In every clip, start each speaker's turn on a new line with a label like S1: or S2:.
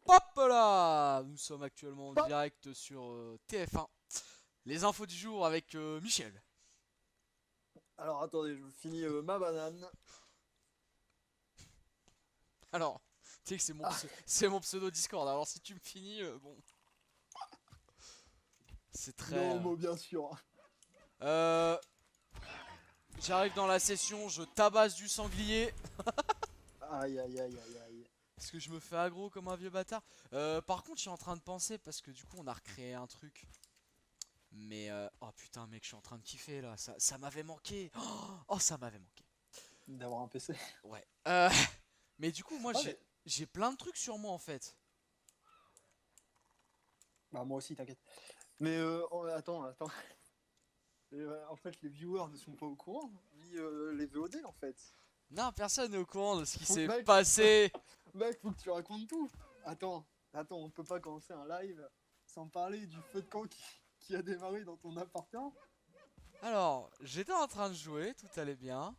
S1: Hop là. Nous sommes actuellement en
S2: Hop.
S1: direct sur TF1. Les infos du jour avec Michel.
S2: Alors attendez, je finis ma banane.
S1: Alors, tu sais que
S2: Ah,
S1: c'est mon pseudo Discord. Alors si tu me finis, bon, c'est très...
S2: non, bien sûr.
S1: Euh, J'arrive dans la session, je tabasse du sanglier.
S2: Aïe, aïe, aïe, aïe, aïe.
S1: Parce que je me fais aggro comme un vieux bâtard. Par contre, je suis en train de penser, parce que du coup, on a recréé un truc. Mais, oh putain, mec, je suis en train de kiffer là. Ça m'avait manqué. Oh, ça m'avait manqué.
S2: D'avoir un PC.
S1: Ouais. Mais du coup, moi,
S2: Ah, mais.
S1: j'ai plein de trucs sur moi en fait.
S2: Bah, moi aussi, t'inquiète. Mais attends. En fait, les viewers ne sont pas au courant, ni les VOD en fait.
S1: Non, personne n'est au courant de ce qui s'est
S2: Mec,
S1: passé.
S2: mec, faut que tu racontes tout. Attends, on peut pas commencer un live sans parler du feu de camp qui a démarré dans ton appartement.
S1: Alors, j'étais en train de jouer, tout allait bien.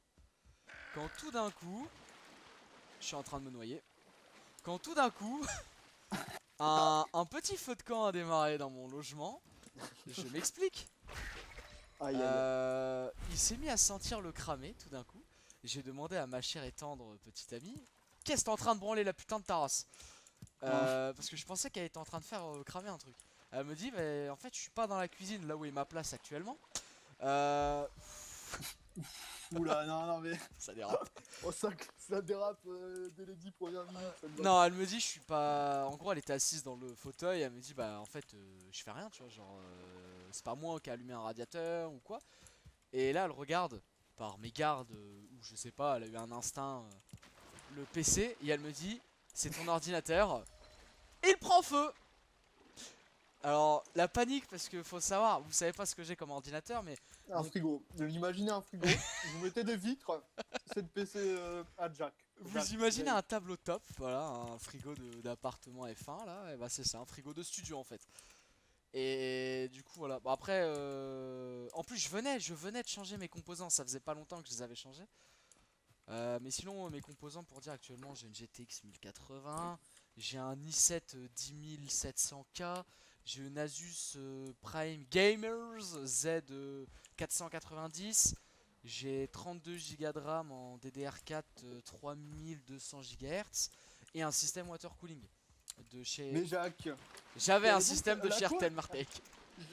S1: Quand tout d'un coup, je suis en train de me noyer. Quand tout d'un coup, un petit feu de camp a démarré dans mon logement. Je m'explique.
S2: Aïe, aïe, aïe.
S1: Il s'est mis à sentir le cramer tout d'un coup. J'ai demandé à ma chère et tendre petite amie, qu'est-ce que t'es en train de branler la putain de ta race?
S2: Ah,
S1: Parce que je pensais qu'elle était en train de faire cramer un truc. Elle me dit, bah, en fait, je suis pas dans la cuisine là où est ma place actuellement. Euh,
S2: oula, non, mais.
S1: Ça dérape.
S2: Oh, ça dérape dès les 10 premières minutes, ça me va
S1: Non,
S2: pas.
S1: elle me dit, je suis pas. En gros, elle était assise dans le fauteuil. Elle me dit, bah, en fait, je fais rien, tu vois. Genre, c'est pas moi qui ai allumé un radiateur ou quoi. Et là, elle regarde par mégarde, ou je sais pas, elle a eu un instinct, le PC. Et elle me dit, c'est ton ordinateur. Il prend feu! Alors, la panique, parce que faut savoir, vous savez pas ce que j'ai comme ordinateur, mais
S2: Un
S1: mon
S2: frigo. Imaginez un frigo, vous mettez des vitres, c'est le PC à Jack.
S1: Vous imaginez un tableau top, voilà, un frigo d'appartement F1 là, et bah c'est ça, un frigo de studio en fait. Et du coup voilà, bon, après, en plus je venais de changer mes composants, ça faisait pas longtemps que je les avais changés. Mais sinon mes composants pour dire actuellement j'ai une GTX 1080, j'ai un i7 10700K, j'ai une Asus Prime Gamers Z 490. J'ai 32 Go de RAM en DDR4 3200 GHz et un système water cooling de chez.
S2: Mais Jacques,
S1: J'avais
S2: quelle
S1: un
S2: est donc
S1: système de
S2: la
S1: chez
S2: cause
S1: Telmartec.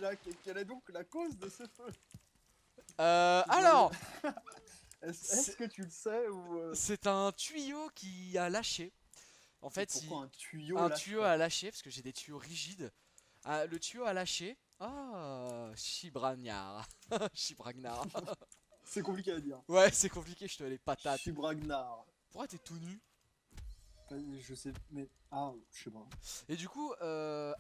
S2: Jacques, quelle est donc la cause de ce feu? Je-
S1: Alors,
S2: Est-ce
S1: c'est
S2: que tu le sais ou
S1: c'est un tuyau qui a lâché. En
S2: et
S1: fait,
S2: pourquoi un tuyau
S1: un tuyau
S2: lâcherait?
S1: a lâché parce que j'ai des tuyaux rigides. Ah, le tuyau a lâché. Ah, chibragnard. Chibragnard.
S2: C'est compliqué à dire.
S1: Ouais, c'est compliqué, je te les
S2: Je
S1: patates.
S2: suis Bragnar.
S1: Pourquoi t'es tout nu?
S2: Je sais, mais je sais pas.
S1: Et du coup,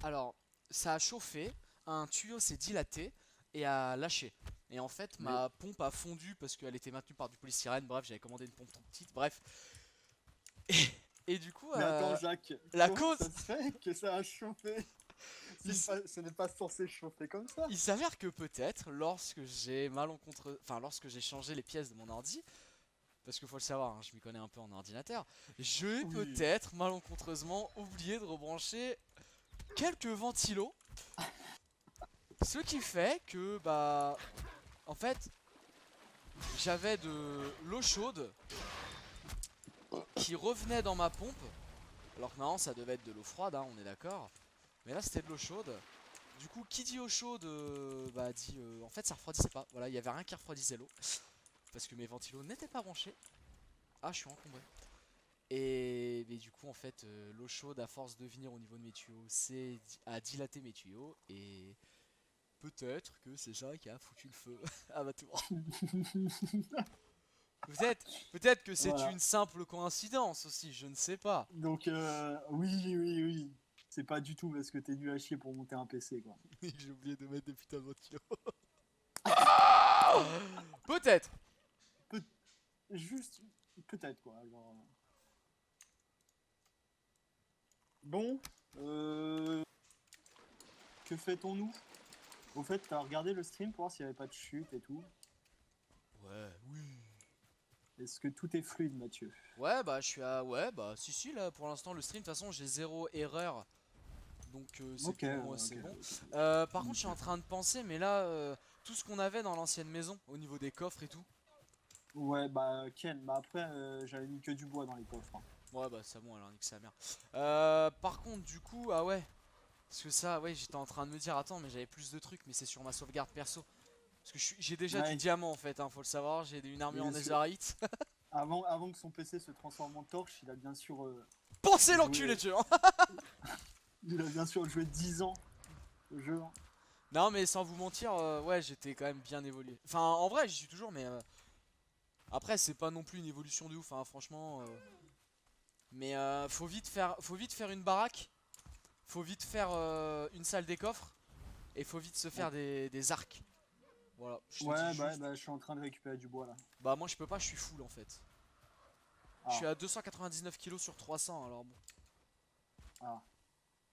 S1: alors, ça a chauffé, un tuyau s'est dilaté et a lâché. Et en fait,
S2: Mais
S1: ma pompe a fondu parce qu'elle était maintenue par du polystyrène. Bref, j'avais commandé une pompe trop petite. Bref. Et du coup,
S2: mais attends, Jacques,
S1: la
S2: comment
S1: cause,
S2: ça se fait que ça a chauffé?
S1: il, s-
S2: Ce n'est pas censé chauffer comme ça.
S1: il s'avère que peut-être, lorsque j'ai enfin, lorsque j'ai changé les pièces de mon ordi, parce qu'il faut le savoir, hein, je m'y connais un peu en ordinateur, j'ai
S2: Oui.
S1: peut-être malencontreusement oublié de rebrancher quelques ventilos. Ce qui fait que, bah, en fait, j'avais de l'eau chaude qui revenait dans ma pompe. Alors que normalement ça devait être de l'eau froide, hein, on est d'accord. Mais là c'était de l'eau chaude. Du coup, qui dit eau chaude, bah dit. En fait, ça refroidissait pas. Voilà, il y avait rien qui refroidissait l'eau. Parce que mes ventilos n'étaient pas branchés. Ah, je suis encombré. Et mais du coup, en fait, l'eau chaude, à force de venir au niveau de mes tuyaux, a dilaté mes tuyaux. Et peut-être que c'est ça qui a foutu le feu à ma tour. Peut-être que c'est
S2: Voilà.
S1: une simple coïncidence aussi, je ne sais pas.
S2: Donc, oui, oui, oui. C'est pas du tout parce que t'es nul à chier pour monter un PC, quoi.
S1: J'ai oublié de mettre des putains de ventilos. Peut-être.
S2: Peut- Juste, peut-être, quoi. Bon, euh, que fait-on-nous? Au fait, t'as regardé le stream pour voir s'il n'y avait pas de chute et tout.
S1: Ouais, oui.
S2: Est-ce que tout est fluide, Mathieu?
S1: Ouais, bah je suis à. Ouais, bah si, là pour l'instant, le stream, de toute façon, j'ai zéro erreur. Donc c'est
S2: Ok,
S1: pour moi,
S2: ok,
S1: c'est bon.
S2: ok.
S1: Par contre, je suis
S2: Nickel.
S1: en train de penser, mais là, tout ce qu'on avait dans l'ancienne maison, au niveau des coffres et tout.
S2: Ouais, bah Ken, bah après j'avais mis que du bois dans les coffres, hein.
S1: Ouais, bah c'est bon, alors nique sa mère. Par contre, du coup, ah ouais. Parce que ça, ouais, j'étais en train de me dire, attends, mais j'avais plus de trucs, mais c'est sur ma sauvegarde perso. Parce que j'ai déjà du
S2: Ouais,
S1: diamant en fait, hein, faut le savoir, j'ai une
S2: et
S1: armure en
S2: parce que
S1: netherite.
S2: avant que son PC se transforme en torche, il a bien sûr
S1: Pensez l'enculé
S2: joué,
S1: de jeu, hein.
S2: il a bien sûr joué 10 ans au jeu, hein.
S1: Non, mais sans vous mentir, ouais, j'étais quand même bien évolué. Enfin, en vrai, j'y suis toujours, mais après, c'est pas non plus une évolution de ouf, hein, franchement. Mais faut vite faire une baraque, faut vite faire une salle des coffres, et faut vite se faire des arcs. Voilà, je te dis
S2: Ouais,
S1: juste.
S2: bah je suis en train de récupérer du bois là.
S1: Bah, moi, je peux pas, je suis full en fait. Je
S2: Ah,
S1: suis à 299 kilos sur 300, alors bon.
S2: ah.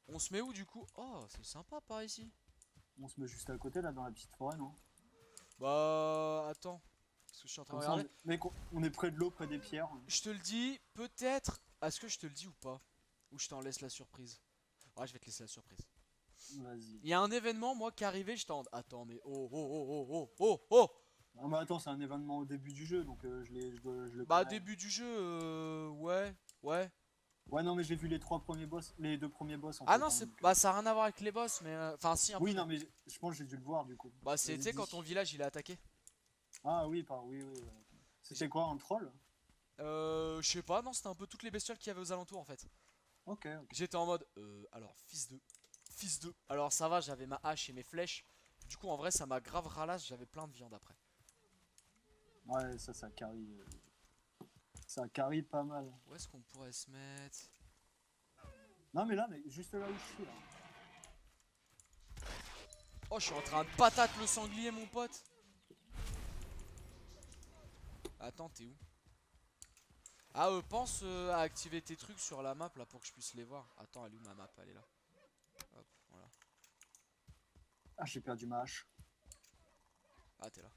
S1: On se met où du coup? Oh, c'est sympa par ici.
S2: On se met juste à côté là dans la petite forêt, non?
S1: Bah, attends. Parce que je suis en train de
S2: Comme ça,
S1: regarder.
S2: mec, on est près de l'eau, près des pierres.
S1: Je te le dis, peut-être. Est-ce que je te le dis ou pas? Ou je t'en laisse la surprise? Ouais, je vais te laisser la surprise.
S2: Vas-y.
S1: Il y a un événement, moi, qui est arrivé, je t'en. Attends, mais oh, oh, oh, oh, oh, oh, oh.
S2: Ah bah attends, c'est un événement au début du jeu, donc je le
S1: Bah,
S2: connais.
S1: début du jeu, ouais, ouais.
S2: Ouais, non, mais j'ai vu les trois premiers boss, les deux premiers boss en
S1: Ah
S2: fait,
S1: non,
S2: hein,
S1: c'est.
S2: donc,
S1: Bah, ça a rien à voir avec les boss, mais. Enfin, si, un peu,
S2: oui,
S1: mais.
S2: non, mais je pense que j'ai dû le voir du coup.
S1: Bah, c'est, tu
S2: Vas-y,
S1: sais, quand ton
S2: dis.
S1: village il est attaqué.
S2: Ah oui, oui, oui. Ouais. C'était quoi, un troll?
S1: Je sais pas, non, c'était un peu toutes les bestioles qu'il y avait aux alentours en fait.
S2: Ok, ok.
S1: J'étais en mode, alors, fils de. Fils de. Alors, ça va, j'avais ma hache et mes flèches. Du coup, en vrai, ça m'a grave ralasse, j'avais plein de viande après.
S2: Ouais, ça carry. Ça carry pas mal.
S1: Où est-ce qu'on pourrait se mettre?
S2: Non, mais là, mais juste là où je suis là.
S1: Oh, je suis en train de patate le sanglier, mon pote. Attends, t'es où? Ah, pense à activer tes trucs sur la map là pour que je puisse les voir. Attends, elle est où ma map? Elle est là. Hop, voilà.
S2: Ah, j'ai perdu ma hache.
S1: Ah, t'es là.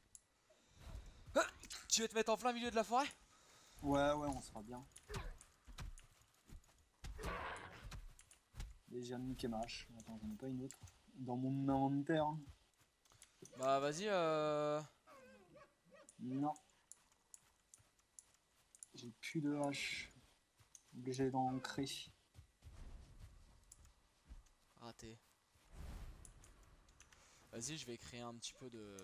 S1: Ah, tu veux te mettre en plein milieu de la forêt?
S2: Ouais, on sera bien. Et j'ai niqué ma hache. Attends, j'en ai pas une autre. Dans mon inventaire.
S1: Bah, vas-y,
S2: Non. J'ai plus de hache. Obligé d'en créer.
S1: raté. Vas-y, je vais créer un petit peu de.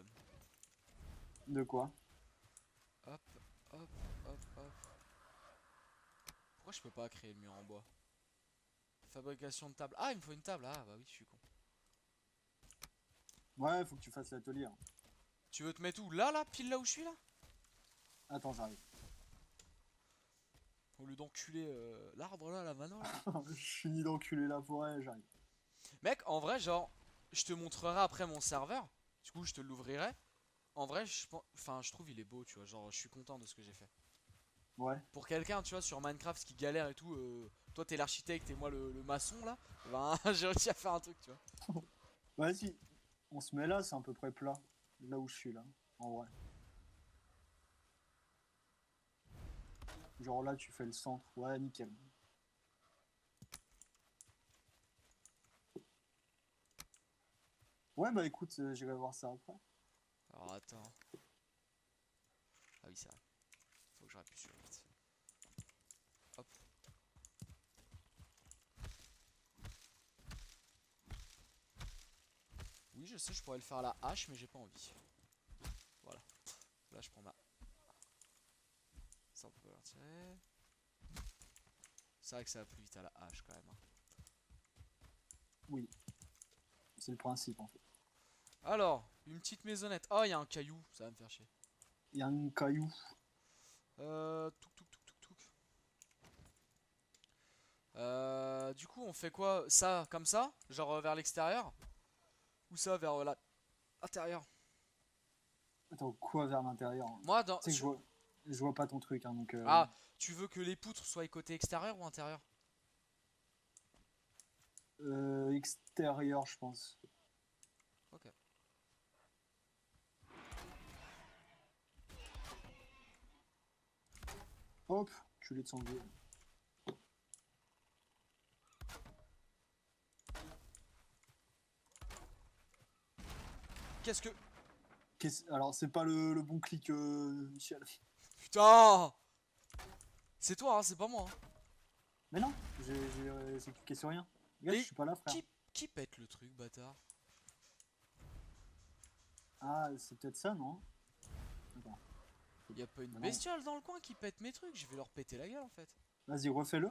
S2: De quoi?
S1: Hop, hop, hop, hop. Pourquoi je peux pas créer le mur en bois? Fabrication de table. Ah, il me faut une table. Ah, bah oui, je suis con.
S2: Ouais, faut que tu fasses l'atelier, hein.
S1: Tu veux te mettre où? Là, pile là où je suis là?
S2: Attends, j'arrive.
S1: Au lieu d'enculer l'arbre là, la mano là.
S2: Je finis d'enculer la forêt, j'arrive.
S1: Mec, en vrai, genre, je te montrerai après mon serveur. Du coup, je te l'ouvrirai. En vrai, enfin, je trouve il est beau, tu vois. Genre, je suis content de ce que j'ai fait.
S2: Ouais.
S1: Pour quelqu'un, tu vois, sur Minecraft qui galère et tout, toi t'es l'architecte et moi le maçon là. Ben, j'ai réussi à faire un truc, tu vois.
S2: Vas-y. On se met là, c'est à peu près plat. Là où je suis là. En vrai. Genre là, tu fais le centre. Ouais, nickel. Ouais, bah écoute, j'irai voir ça après.
S1: Alors, attends. Ah oui, c'est vrai. Faut que je rappuie sur vite. Hop. Oui, je sais, je pourrais le faire à la hache, mais j'ai pas envie. Voilà. Là, je prends ma. Ça, on peut le retirer. C'est vrai que ça va plus vite à la hache quand même, hein.
S2: Oui. C'est le principe en fait.
S1: Alors, une petite maisonnette. Oh, il y a un caillou, ça va me faire chier.
S2: Il y a un caillou.
S1: Touk touk touk touk touk. Du coup, on fait quoi? Ça, comme ça? Genre vers l'extérieur? Ou ça vers l'intérieur?
S2: Attends, quoi vers l'intérieur?
S1: Moi, dans.
S2: Tu sais que je vois pas ton truc, hein, donc.
S1: Ah, tu veux que les poutres soient côté extérieur ou intérieur?
S2: Extérieur, je pense.
S1: Ok.
S2: Hop, culé de sanglier.
S1: Qu'est-ce que...
S2: Alors, c'est pas le bon clic, Michel.
S1: Putain! C'est toi, hein, c'est pas moi. Hein.
S2: Mais non, j'ai cliqué sur rien. Regarde,
S1: Et
S2: je suis pas là, frère.
S1: Qui pète le truc, bâtard?
S2: Ah, c'est peut-être ça, non? Attends.
S1: Y'a pas une
S2: Non.
S1: bestiole dans le coin qui pète mes trucs, je vais leur péter la gueule en fait.
S2: Vas-y, refais-le.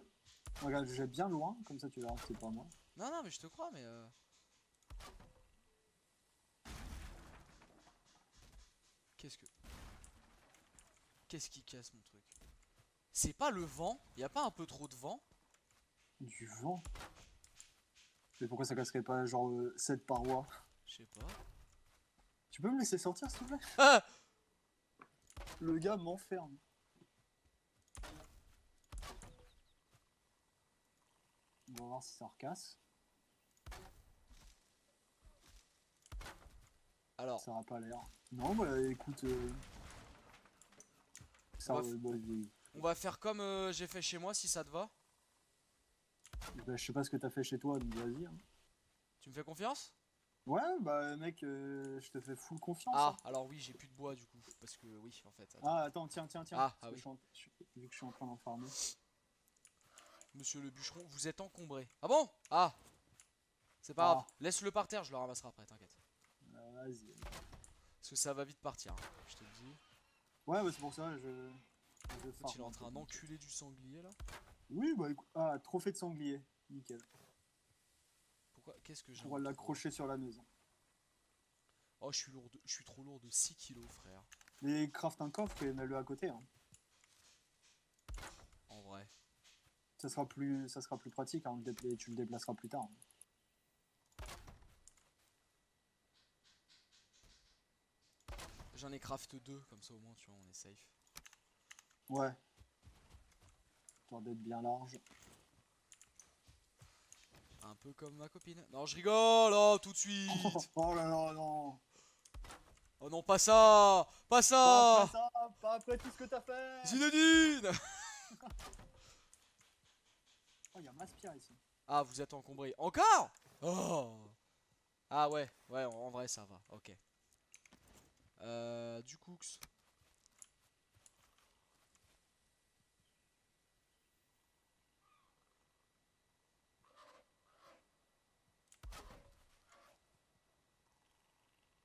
S2: Regarde, je jette bien loin, comme ça tu verras que c'est pas moi.
S1: Non, mais je te crois, mais Qu'est-ce que... Qu'est-ce qui casse mon truc? C'est pas le vent? Y'a pas un peu trop de vent?
S2: Du vent? Mais pourquoi ça casserait pas genre cette paroi?
S1: Je sais pas.
S2: Tu peux me laisser sortir s'il te plaît?
S1: Ah!
S2: Le gars m'enferme. On va voir si ça recasse.
S1: Alors,
S2: Ça aura pas l'air. Non, bah écoute. Ça,
S1: on va faire comme j'ai fait chez moi si ça te va.
S2: bah, je sais pas ce que t'as fait chez toi, donc vas-y. Hein.
S1: Tu me fais confiance?
S2: Ouais, bah mec, je te fais full confiance.
S1: Ah,
S2: Hein.
S1: alors oui, j'ai plus de bois du coup. Parce que oui, en fait. Attends.
S2: Ah, attends, tiens.
S1: Ah
S2: Parce que
S1: oui.
S2: vu que je suis en train d'en farmer.
S1: Monsieur le bûcheron, vous êtes encombré. Ah bon? Ah! C'est pas grave.
S2: Ah.
S1: Laisse-le par terre, je le ramasserai après, t'inquiète.
S2: Vas-y.
S1: Parce que ça va vite partir, hein, je te le dis.
S2: Ouais, bah c'est pour ça, je
S1: Il est en train d'enculer du sanglier là.
S2: Oui, bah écoute. Ah, trophée de sanglier. Nickel.
S1: Pourquoi? Qu'est-ce que j'ai?
S2: On va l'accrocher sur la maison.
S1: Oh, je suis trop lourd de 6 kilos, frère.
S2: Mais craft un coffre et mets-le à côté. Hein.
S1: En vrai.
S2: Ça sera plus pratique, hein, tu le déplaceras plus tard.
S1: J'en ai craft 2, comme ça au moins, tu vois, on est safe.
S2: Ouais. Histoire d'être bien large.
S1: Un peu comme ma copine. Non, je rigole, oh, tout de suite.
S2: Oh là là, non.
S1: Oh non, pas ça. Pas ça.
S2: Pas après tout ce que t'as fait.
S1: Zinedine.
S2: Oh, il y a Maspia ici.
S1: Ah, vous êtes encombré. Encore? Oh. Ah ouais, en vrai ça va, ok. Du cooks.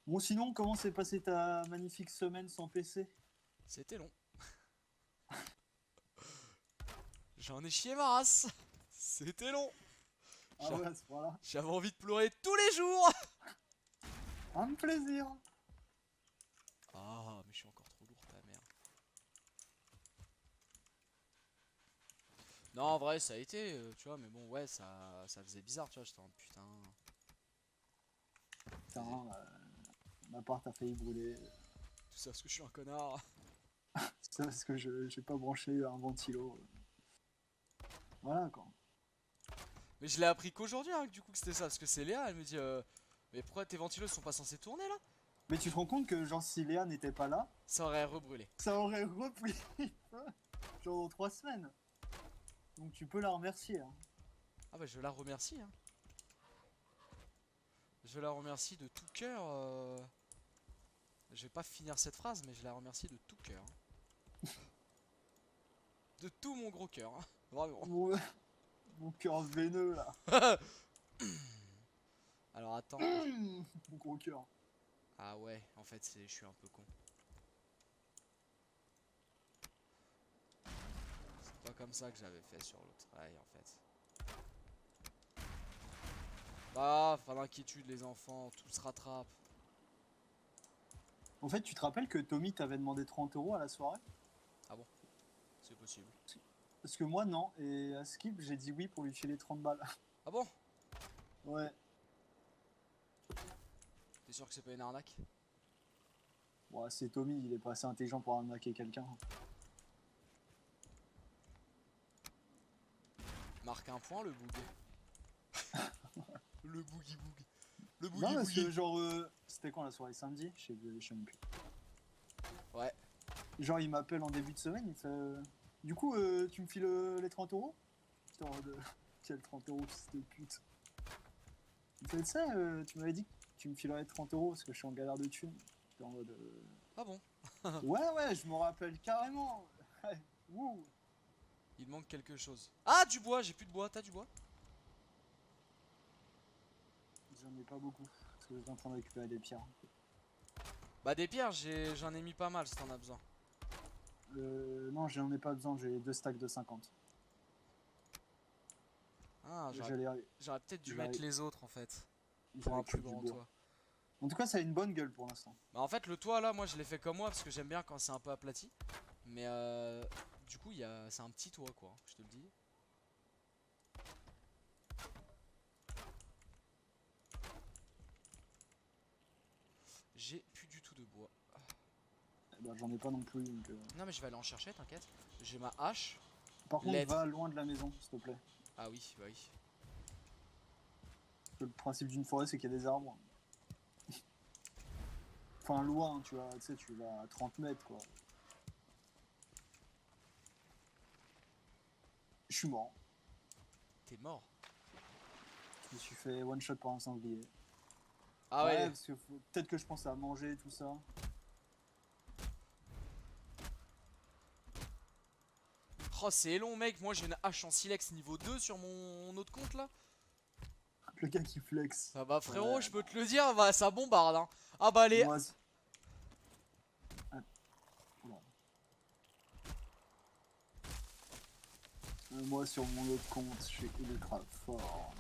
S2: Bon, sinon, comment s'est passée ta magnifique semaine sans PC?
S1: C'était long. J'en ai chié ma race. C'était long.
S2: Ah ouais, à ce point-là.
S1: J'avais envie de pleurer tous les jours.
S2: Un plaisir.
S1: Ah, mais je suis encore trop lourd, ta mère. Non, en vrai, ça a été, tu vois, mais bon, ouais, ça faisait bizarre, tu vois, j'étais en putain.
S2: Putain, ma part a failli brûler.
S1: Tout ça parce que je suis un connard.
S2: C'est parce que j'ai pas branché un ventilo. Voilà quoi.
S1: Mais je l'ai appris qu'aujourd'hui, hein, du coup, que c'était ça. Parce que c'est Léa, elle me dit, mais pourquoi tes ventilos sont pas censés tourner là?
S2: Mais tu te rends compte que genre si Léa n'était pas là,
S1: Ça aurait rebrûlé.
S2: ça aurait repris genre dans 3 semaines. Donc tu peux la remercier. Hein.
S1: Ah bah je la remercie, hein. Je la remercie de tout cœur. Je vais pas finir cette phrase, mais je la remercie de tout cœur. Hein. De tout mon gros cœur, hein. Vraiment.
S2: Mon cœur veineux là.
S1: Alors attends.
S2: Mon gros cœur.
S1: Ah ouais, en fait je suis un peu con. C'est pas comme ça que j'avais fait sur l'autre rail en fait. Bah, pas d'inquiétude les enfants, tout se rattrape.
S2: En fait, tu te rappelles que Tommy t'avait demandé 30 € à la soirée?
S1: Ah bon? C'est possible.
S2: Parce que moi non, et à Skip j'ai dit oui pour lui filer 30 balles.
S1: Ah bon?
S2: Ouais.
S1: T'es sûr que c'est pas une arnaque?
S2: Bon, c'est Tommy, il est pas assez intelligent pour arnaquer quelqu'un.
S1: Marque un point le boug. Le boogie boog. Le boogie
S2: Non, parce
S1: boogie.
S2: que genre, c'était quand la soirée samedi? Je sais même plus.
S1: Ouais.
S2: Genre, il m'appelle en début de semaine, il fait Du coup, tu me files les 30 euros? Putain, quel 30 euros, fils de pute. Tu sais, tu m'avais dit que tu me filerais 30 euros parce que je suis en galère de thunes. J'étais en mode.
S1: Ah bon?
S2: Ouais, je me rappelle carrément. Wouh.
S1: Il manque quelque chose. Ah, du bois, j'ai plus de bois. T'as du bois?
S2: J'en ai pas beaucoup parce que j'étais en train de récupérer des pierres.
S1: Bah des pierres, j'en ai mis pas mal si t'en as besoin.
S2: Non, j'en ai pas besoin, j'ai 2 stacks de 50.
S1: Ah,
S2: J'allais
S1: j'aurais peut-être dû
S2: j'allais-
S1: mettre les autres en fait. Pour
S2: j'allais
S1: un plus
S2: couper du
S1: grand
S2: bois.
S1: toit.
S2: En tout cas, ça a une bonne gueule pour l'instant.
S1: Bah en fait le toit là, moi je l'ai fait comme moi parce que j'aime bien quand c'est un peu aplati. Mais du coup c'est un petit toit quoi, je te le dis. J'ai plus du tout de bois.
S2: Eh ben, j'en ai pas non plus. Donc,
S1: Non mais je vais aller en chercher, t'inquiète. J'ai ma hache.
S2: Par contre,
S1: L'aide.
S2: va loin de la maison, s'il te plaît.
S1: Ah oui, bah oui.
S2: Parce que le principe d'une forêt, c'est qu'il y a des arbres. Enfin, loin, tu vois, tu sais, tu vas à 30 mètres, quoi. Je suis mort.
S1: T'es mort.
S2: Je me suis fait one shot par un sanglier.
S1: Ah ouais.
S2: Parce que peut-être que je pense à manger tout ça.
S1: Oh c'est long mec, moi j'ai une hache en silex niveau 2 sur mon autre compte là.
S2: Le gars qui flex.
S1: Ah bah frérot,
S2: Ouais.
S1: je peux te le dire, bah ça bombarde hein. Ah bah allez.
S2: Moi, moi, sur mon autre compte, je suis ultra fort.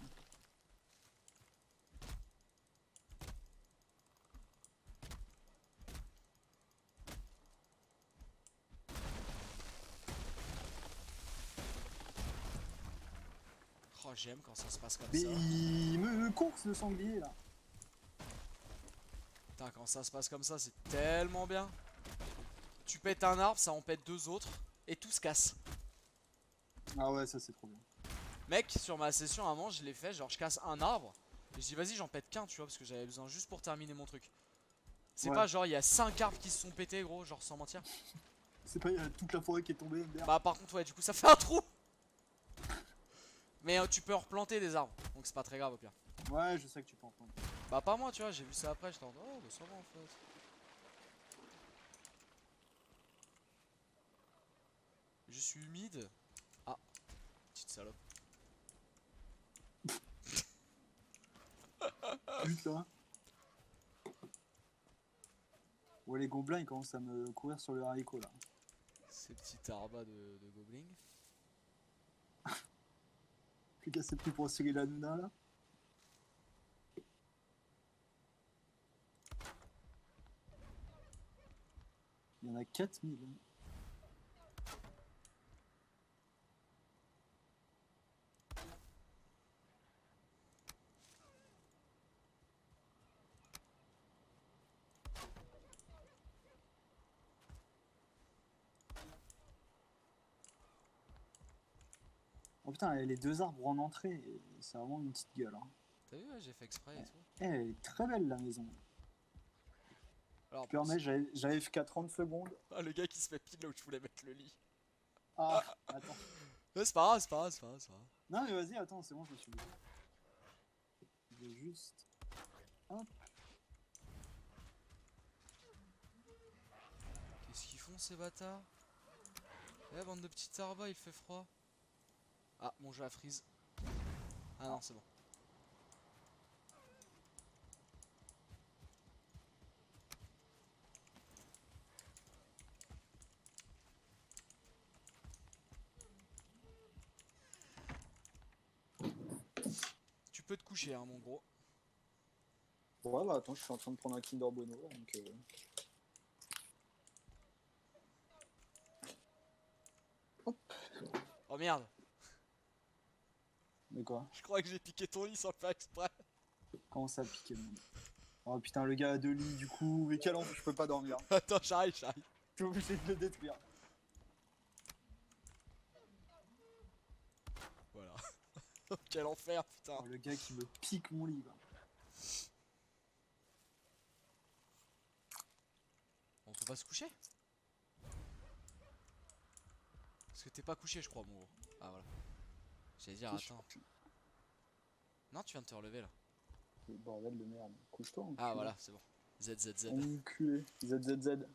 S1: Oh j'aime quand ça se passe comme
S2: Mais
S1: ça.
S2: il me course le sanglier là.
S1: Putain quand ça se passe comme ça c'est tellement bien. Tu pètes un arbre, ça en pète deux autres. Et tout se casse.
S2: Ah ouais, ça c'est trop bien.
S1: Mec sur ma session avant je l'ai fait, genre je casse un arbre. Et je dis vas-y j'en pète qu'un tu vois parce que j'avais besoin juste pour terminer mon truc. C'est
S2: Ouais.
S1: pas genre il y a 5 arbres qui se sont pétés gros, genre sans mentir.
S2: C'est pas, il y a toute la forêt qui est tombée, merde.
S1: Bah par contre ouais du coup ça fait un trou. Mais tu peux en replanter des arbres, donc c'est pas très grave au pire.
S2: Ouais, je sais que tu peux en prendre.
S1: Bah pas moi tu vois, j'ai vu ça après, j'étais en mode oh bah ça va en fait. Je suis humide. Ah, petite salope.
S2: Putain. Ouais, les gobelins ils commencent à me courir sur le haricot là.
S1: Ces petits arbas de gobelins.
S2: Le gars c'est pris pour Cyril Hanouna là. Il y en a 4000. Oh putain, les deux arbres en entrée, c'est vraiment une petite gueule. Hein.
S1: T'as vu ouais, j'ai fait exprès et tout.
S2: Eh, elle est très belle la maison.
S1: Alors,
S2: Tu permets, j'avais fait qu'à 30 secondes.
S1: ah, le gars qui se fait pile là où je voulais mettre le lit.
S2: Ah, attends.
S1: C'est pas grave, c'est pas grave, c'est pas grave, c'est pas grave.
S2: Non mais vas-y, attends, c'est bon, je me suis dit. Je vais juste... Hop.
S1: Qu'est-ce qu'ils font ces bâtards? Eh bande de petits arbas, il fait froid. Ah mon jeu a freeze. Ah non c'est bon. Tu peux te coucher hein mon gros.
S2: Ouais, bah attends, je suis en train de prendre un Kinder Bueno, donc...
S1: Oh merde.
S2: Mais quoi?
S1: Je crois que j'ai piqué ton lit sans le faire exprès.
S2: Comment ça pique le monde? Oh putain, le gars a deux lits du coup, mais quel enfer, je peux pas dormir.
S1: Attends j'arrive.
S2: Je suis obligé de le détruire.
S1: Voilà. Quel enfer putain.
S2: Oh, le gars qui me pique mon lit, quoi.
S1: On peut pas se coucher? Parce que t'es pas couché, je crois, mon gros. Ah, voilà. J'allais dire,
S2: Si, je suis
S1: attends.
S2: couché.
S1: Non, tu viens de te relever là.
S2: Bordel de merde. Couche-toi,
S1: Ah,
S2: enculé.
S1: voilà, c'est bon. ZZZ.
S2: Enculé. ZZZ.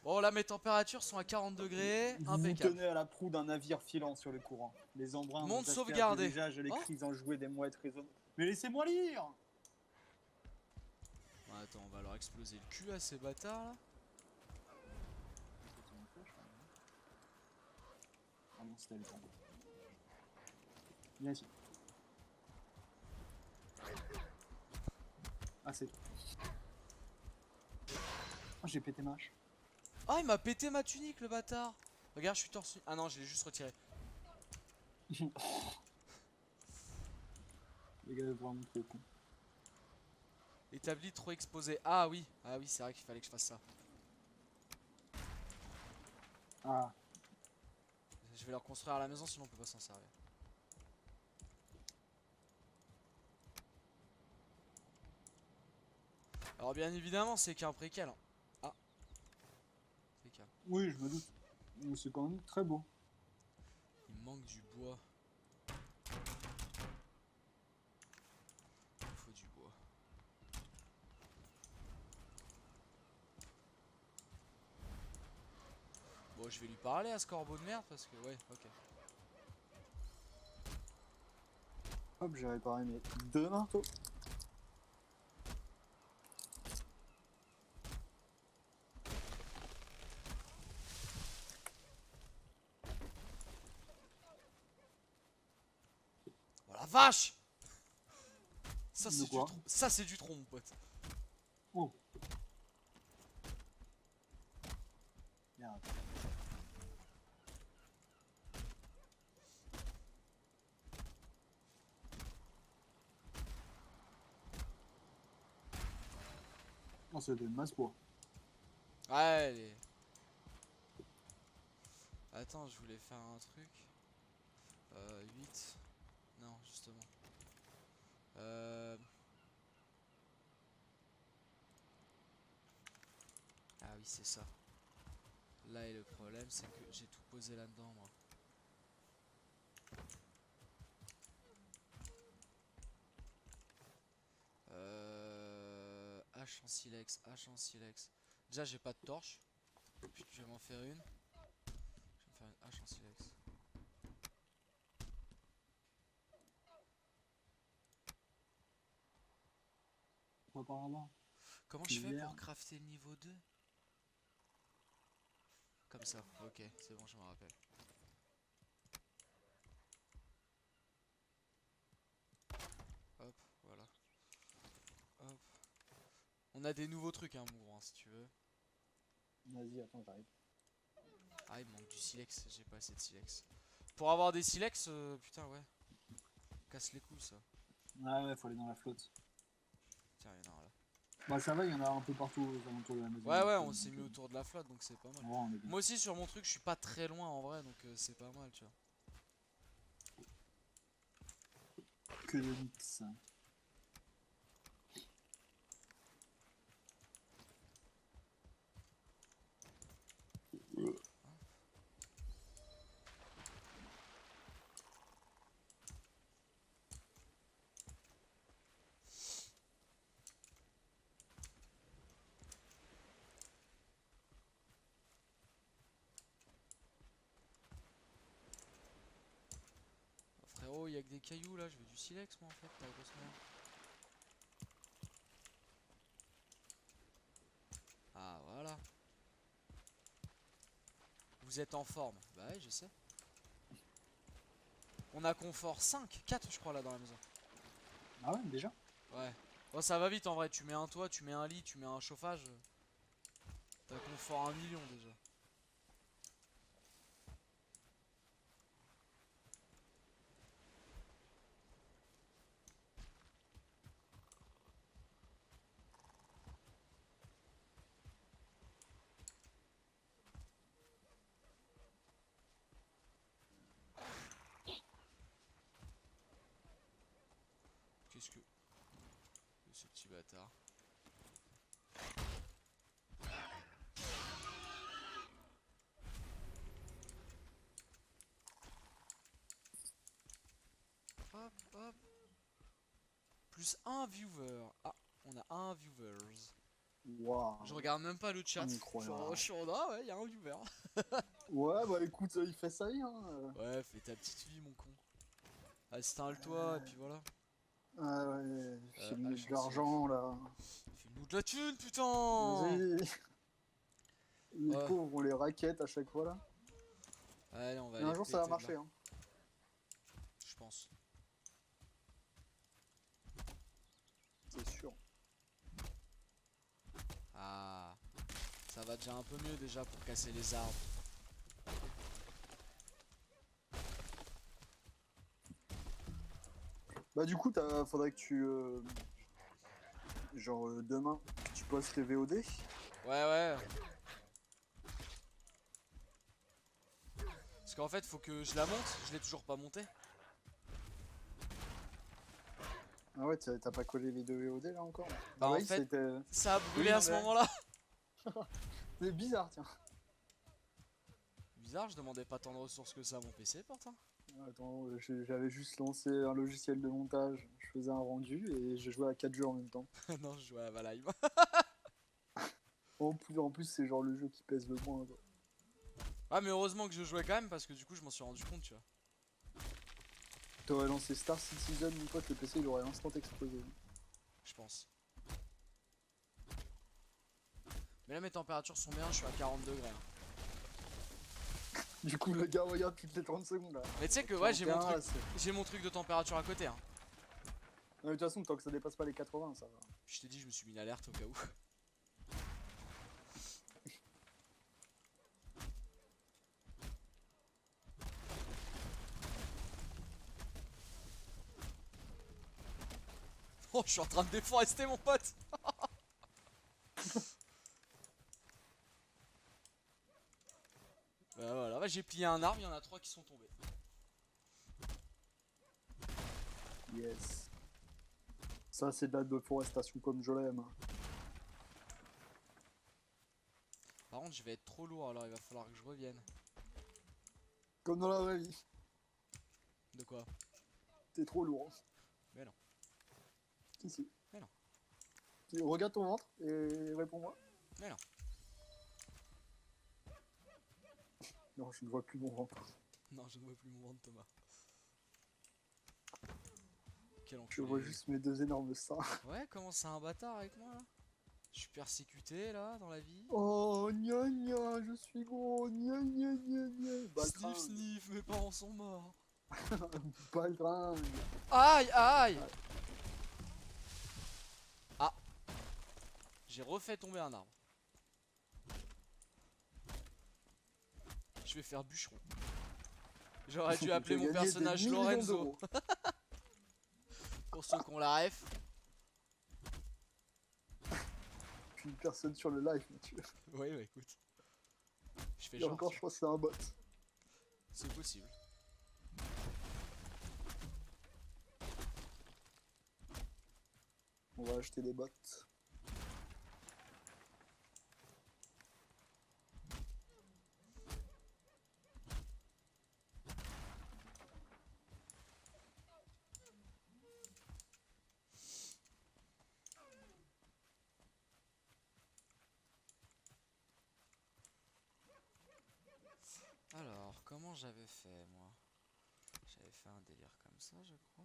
S1: Bon, là, mes températures sont à 40 degrés.
S2: Vous vous
S1: Impeccable.
S2: tenez à la proue d'un navire filant sur le courant. Les embruns
S1: Monde
S2: vous aspergent le
S1: sauvegardé.
S2: visage, les
S1: Oh,
S2: cris enjoués des mouettes résonnent. Mais laissez-moi lire.
S1: bon, attends, on va leur exploser le cul à ces bâtards là.
S2: Ah non, c'était le temps. Viens ici. Ah, c'est toi. Oh, j'ai pété ma hache.
S1: Ah, il m'a pété ma tunique, le bâtard. Regarde, je suis torse. Ah non, je l'ai juste retiré.
S2: Les gars, vraiment trop con.
S1: Établi trop exposé. Ah oui, c'est vrai qu'il fallait que je fasse ça.
S2: Ah,
S1: Je vais leur construire à la maison, sinon on peut pas s'en servir. Alors bien évidemment, c'est qu'un préquel. Hein. Ah, préquel.
S2: oui, je me doute. Mais c'est quand même très beau.
S1: Il me manque du bois. Il faut du bois. Bon, je vais lui parler à ce corbeau de merde parce que ouais, ok.
S2: Hop, j'ai réparé mes 2 marteaux.
S1: Oh la vache! Ça
S2: De
S1: c'est du
S2: quoi?
S1: tronc. Ça c'est du tronc, mon pote.
S2: Oh. Merde. Oh, c'était une masse bois.
S1: Ouais, attends, je voulais faire un truc. 8. Non, justement. Ah oui, c'est ça. Là, et le problème, c'est que j'ai tout posé là-dedans, moi. Hache en silex, hache en silex. Déjà, j'ai pas de torche. Je vais m'en faire une. Je vais me faire une hache en silex.
S2: Pas par là-bas.
S1: Comment je fais pour crafter le niveau 2? Comme ça, ok, c'est bon, je me rappelle. Hop, voilà. Hop. On a des nouveaux trucs, hein, mon gros, hein, si tu veux.
S2: Vas-y, attends, j'arrive.
S1: Ah, il me manque du silex, j'ai pas assez de silex. Pour avoir des silex, putain, ouais. Casse les couilles, ça.
S2: Ouais, faut aller dans la flotte.
S1: Tiens, il y en a un là.
S2: Bah, ça va, il y en a un peu partout aux alentours de la maison.
S1: Ouais, on s'est mis autour de la flotte, donc c'est pas mal.
S2: Ouais, on est bien.
S1: Moi aussi, sur mon truc, je suis pas très loin en vrai, donc c'est pas mal, tu vois.
S2: Que de mix.
S1: Frérot, il y a que des cailloux là, je veux du silex, moi en fait, t'as grosse merde. Ah, voilà. Vous êtes en forme. Bah ouais, je sais. On a confort 5, 4 je crois là dans la maison.
S2: Ah ouais, déjà?
S1: Ouais. Bon, ça va vite en vrai, tu mets un toit, tu mets un lit, tu mets un chauffage. T'as confort 1 million déjà. Qu'est-ce que... ce petit bâtard. plus un viewer. Ah, on a un viewers.
S2: Waouh.
S1: Je regarde même pas le chat.
S2: Incroyable.
S1: Je suis en ah ouais, y a un viewer.
S2: Ouais, bah écoute, il fait sa vie, hein.
S1: Ouais, fais ta petite vie, mon con. Installe-toi, et puis voilà.
S2: Ah ouais, file-nous de l'argent, là.
S1: File-nous de la thune, putain.
S2: Vas-y. Les
S1: Ouais.
S2: pauvres, on les raquette à chaque fois, là.
S1: Allez, on va
S2: Mais
S1: aller
S2: un jour, ça va
S1: péter de
S2: marcher,
S1: là,
S2: hein.
S1: je pense.
S2: C'est sûr.
S1: Ah, ça va déjà un peu mieux déjà pour casser les arbres.
S2: Bah du coup, faudrait que tu... genre demain, que tu postes les VOD.
S1: Ouais, ouais. Parce qu'en fait, faut que je la monte. Je l'ai toujours pas montée.
S2: Ah ouais, t'as pas collé les deux VOD là encore?
S1: Bah,
S2: Ah
S1: en
S2: ouais,
S1: fait,
S2: c'était...
S1: ça a brûlé
S2: Oui,
S1: à ce
S2: mais-
S1: moment-là.
S2: C'est bizarre, tiens.
S1: Bizarre, je demandais pas tant de ressources que ça à mon PC pourtant.
S2: Attends, j'avais juste lancé un logiciel de montage, je faisais un rendu et je jouais à 4 jeux en même temps.
S1: Non, je jouais à Valheim.
S2: En plus c'est genre le jeu qui pèse le moins, quoi.
S1: Ah, mais heureusement que je jouais quand même parce que du coup, je m'en suis rendu compte, tu vois.
S2: T'aurais lancé Star Citizen, mon pote, le PC il aurait instant explosé.
S1: Je pense. Mais là, mes températures sont bien, je suis à 40 degrés. Hein.
S2: Du coup le gars regarde toutes les 30 secondes là.
S1: Mais tu sais que ouais, j'ai mon
S2: 41,
S1: truc. J'ai mon truc de température à côté. Hein.
S2: Non, mais de toute façon, tant que ça dépasse pas les 80, ça va.
S1: Je t'ai dit, je me suis mis une alerte au cas où. Oh, je suis en train de déforester mon pote. Voilà, bah, j'ai plié un arbre, il y en a 3 qui sont tombés.
S2: Yes. Ça c'est de la déforestation comme je l'aime.
S1: Par contre, je vais être trop lourd, alors il va falloir que je revienne.
S2: Comme dans la vraie vie.
S1: De quoi?
S2: T'es trop lourd.
S1: Mais non.
S2: Si, si.
S1: Mais non.
S2: Regarde ton ventre et réponds-moi.
S1: Mais non.
S2: Non, je ne vois plus mon ventre.
S1: Non, je ne vois plus mon ventre, Thomas. Quel
S2: Je
S1: enculé.
S2: vois juste mes deux énormes seins.
S1: Ouais, comment c'est un bâtard avec moi là? Je suis persécuté là dans la vie.
S2: Oh, gna gna, je suis gros, gna gna gna gna. Baltringue.
S1: Sniff sniff, mes parents sont morts.
S2: Baltringue.
S1: Aïe aïe. Ah. J'ai refait tomber un arbre. Je vais faire bûcheron. J'aurais dû appeler
S2: J'ai
S1: mon
S2: gagné des
S1: personnage
S2: millions
S1: Lorenzo.
S2: d'euros.
S1: Pour ceux qui ont la ref.
S2: Puis une personne sur le live, Mathieu.
S1: Oui, bah écoute. Je fais
S2: Et
S1: genre.
S2: encore, je pense que c'est un bot.
S1: C'est possible.
S2: On va acheter des bots.
S1: Alors, comment j'avais fait moi? J'avais fait un délire comme ça, je crois.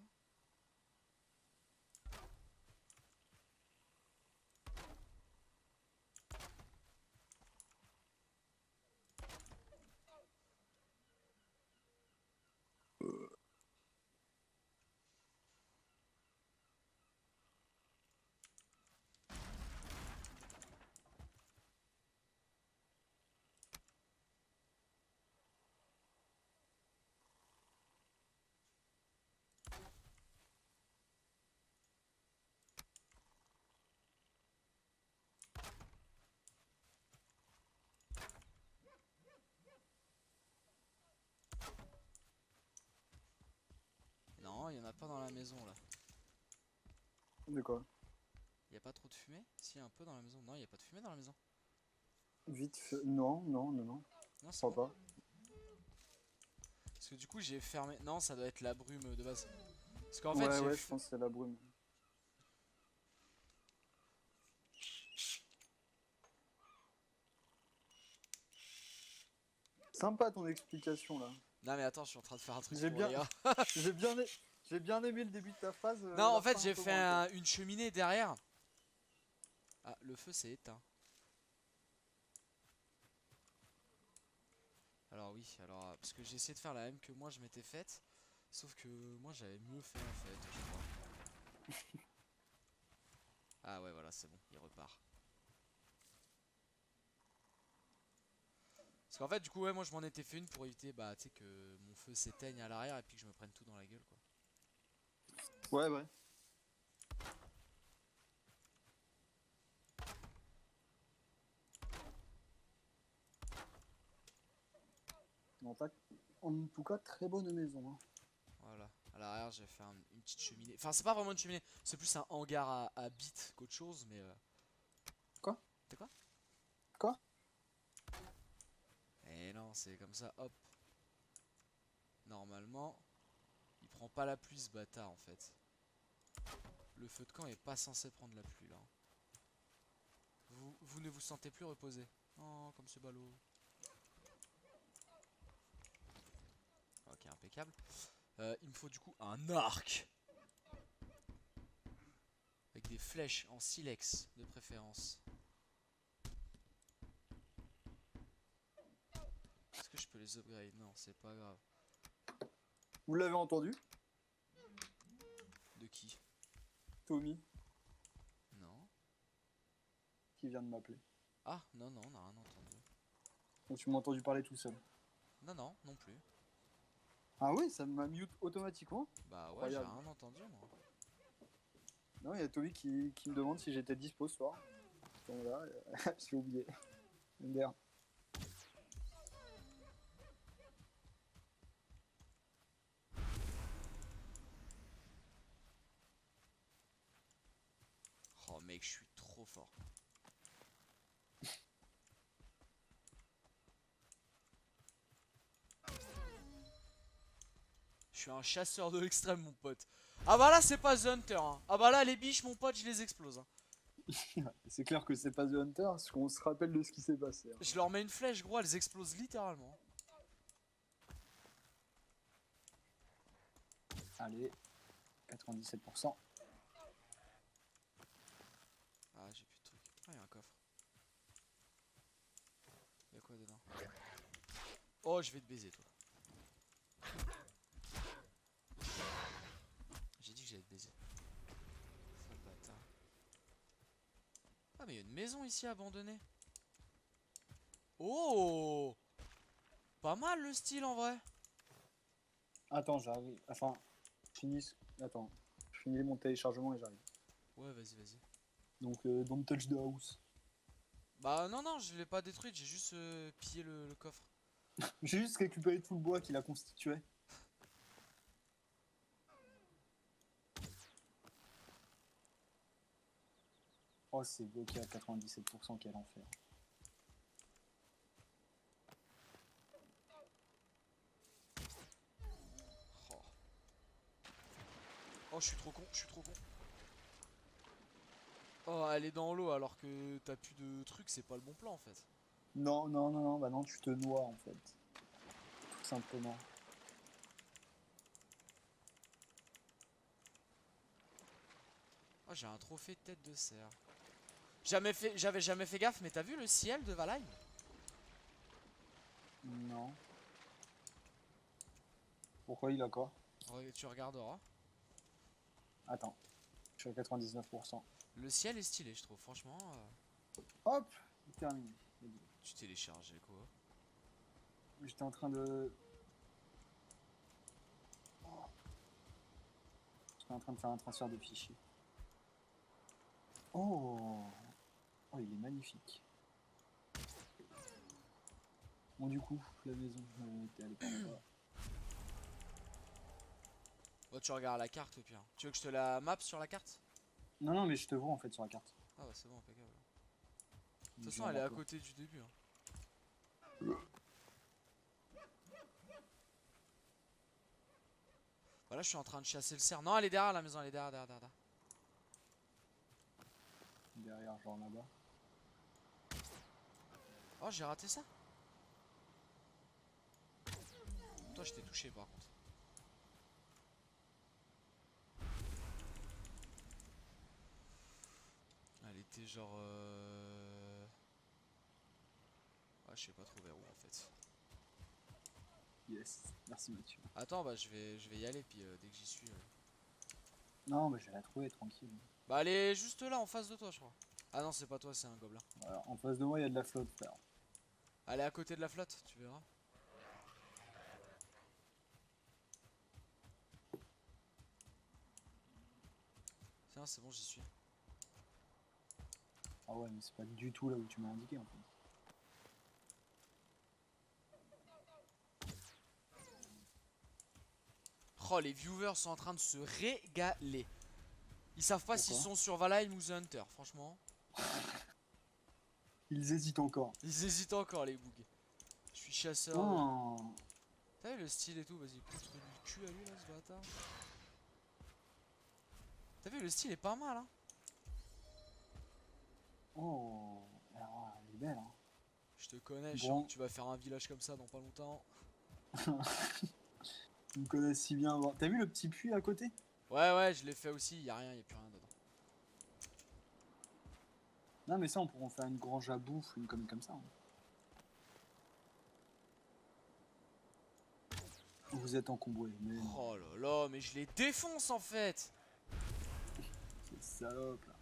S1: Non, il y en a pas dans la maison là.
S2: De quoi?
S1: Il y a pas trop de fumée? Si, un peu dans la maison. Non, il y a pas de fumée dans la maison.
S2: Vite fait. Non, non, non, non.
S1: Non,
S2: Je
S1: c'est
S2: crois
S1: bon.
S2: pas.
S1: Parce que du coup, j'ai fermé. Non, ça doit être la brume de base. Parce qu'en
S2: Ouais,
S1: fait,
S2: ouais, je pense que c'est la brume. Sympa ton explication là.
S1: Non mais attends, je suis en train de faire un truc
S2: J'ai
S1: pour
S2: bien-
S1: les gars.
S2: J'ai bien aimé le début de ta phrase.
S1: Non, en
S2: la
S1: fait,
S2: fin,
S1: j'ai
S2: un peu
S1: fait
S2: moins,
S1: une cheminée derrière. Ah, le feu s'est éteint. Alors oui, alors parce que j'ai essayé de faire la même que moi je m'étais faite, sauf que moi j'avais mieux fait en fait, je crois. Ah ouais, voilà, c'est bon, il repart. Parce qu'en fait, du coup, ouais, moi je m'en étais fait une pour éviter, bah, tu sais, que mon feu s'éteigne à l'arrière et puis que je me prenne tout dans la gueule, quoi.
S2: quoi. Ouais. En tout cas, très bonne maison. Hein.
S1: Voilà, à l'arrière j'ai fait une petite cheminée. Enfin, c'est pas vraiment une cheminée, c'est plus un hangar à bits qu'autre chose, mais.
S2: Quoi?
S1: T'es quoi?
S2: Quoi?
S1: Eh non, c'est comme ça, hop. Normalement, il prend pas la pluie ce bâtard en fait. Le feu de camp est pas censé prendre la pluie là. Vous ne vous sentez plus reposé. Oh, comme ce ballot. Ok, impeccable. Il me faut du coup un arc. Avec des flèches en silex de préférence. Est-ce que je peux les upgrade? Non, c'est pas grave.
S2: Vous l'avez entendu?
S1: De qui?
S2: Tommy,
S1: Non.
S2: qui vient de m'appeler.
S1: Ah, non, non, on n'a rien entendu.
S2: Donc tu m'as entendu parler tout seul.
S1: Non, non, non plus.
S2: Ah oui, ça m'a mute automatiquement.
S1: Bah ouais, j'ai
S2: Incroyable.
S1: rien entendu moi.
S2: Non, il y a Tommy qui me demande si j'étais dispo ce soir. Donc là, j'ai oublié. MDR.
S1: Oh mec, je suis trop fort. Je suis un chasseur de l'extrême mon pote. Ah bah là c'est pas The Hunter hein. Ah bah là les biches mon pote je les explose hein.
S2: C'est clair que c'est pas The Hunter, parce qu'on se rappelle de ce qui s'est passé. Hein.
S1: Je leur mets une flèche gros, elles explosent littéralement.
S2: Allez, 97%.
S1: Ah j'ai plus de trucs. Ah y'a un coffre. Y'a quoi dedans? Oh je vais te baiser toi. J'ai dit que j'allais te baiser. Sale bâtard. Ah mais y'a une maison ici abandonnée. Oh, pas mal le style en vrai.
S2: Attends, j'arrive. Enfin, Attends, je finis mon téléchargement et j'arrive.
S1: Ouais vas-y vas-y.
S2: Donc, don't touch the house.
S1: Bah non non je l'ai pas détruite, j'ai juste pillé le coffre.
S2: J'ai juste récupéré tout le bois qui la constituait. Oh, c'est bloqué à 97%, quel enfer.
S1: Oh. Oh je suis trop con, je suis trop con. Oh elle est dans l'eau alors que t'as plus de trucs, c'est pas le bon plan en fait.
S2: Non, non, non, non, bah non, tu te noies en fait. Tout simplement.
S1: Oh j'ai un trophée de tête de cerf. J'avais jamais fait gaffe mais t'as vu le ciel de Valheim?
S2: Non. Pourquoi il a quoi?
S1: Tu regarderas.
S2: Attends, je suis à 99%.
S1: Le ciel est stylé je trouve franchement.
S2: Hop, terminé.
S1: Tu télécharges quoi?
S2: J'étais en train de... J'étais en train de faire un transfert de fichiers. Oh, oh, il est magnifique. Bon, du coup, la maison, t'es allé par là.
S1: Oh tu regardes la carte au pire. Tu veux que je te la map sur la carte?
S2: Non, non, mais je te vois en fait sur la carte.
S1: Ah bah c'est bon impeccable. De toute façon elle est à côté du début hein. Voilà je suis en train de chasser le cerf. Non elle est derrière la maison, elle est derrière.
S2: Derrière, genre là-bas.
S1: Oh j'ai raté ça. Toi, je t'ai touché par contre. Elle était genre... Ah, je sais pas trop vers où en fait.
S2: Yes, merci Mathieu.
S1: Attends, bah je vais y aller, puis dès que j'y suis...
S2: Non, mais je vais la trouver tranquille.
S1: Bah elle est juste là, en face de toi, je crois. Ah non, c'est pas toi, c'est un gobelin.
S2: Voilà, en face de moi, il y a de la flotte, frère.
S1: Elle est à côté de la flotte, tu verras. Tiens, c'est bon, j'y suis.
S2: Ah ouais, mais c'est pas du tout là où tu m'as indiqué en fait.
S1: Oh, les viewers sont en train de se régaler. Ils savent pas s'ils
S2: Pourquoi?
S1: sont sur Valheim ou The Hunter, franchement.
S2: Ils hésitent encore.
S1: Ils hésitent encore, les bougs. Je suis chasseur.
S2: Oh,
S1: T'as vu le style et tout? Vas-y, poutre du cul à lui là, ce bâtard. T'as vu, le style est pas mal, hein.
S2: oh. Alors, elle est belle, hein.
S1: Je te connais, je sens
S2: Bon,
S1: que tu vas faire un village comme ça dans pas longtemps.
S2: ils me connaissent si bien. T'as vu le petit puits à côté?
S1: Ouais, je l'ai fait aussi, y a rien, y a plus rien dedans.
S2: Non, mais ça, on pourrait en faire une grange à bouffe, une connerie comme ça, hein. Vous êtes encombré, mais non,
S1: Oh là là, mais je les défonce en fait.
S2: c'est salope là.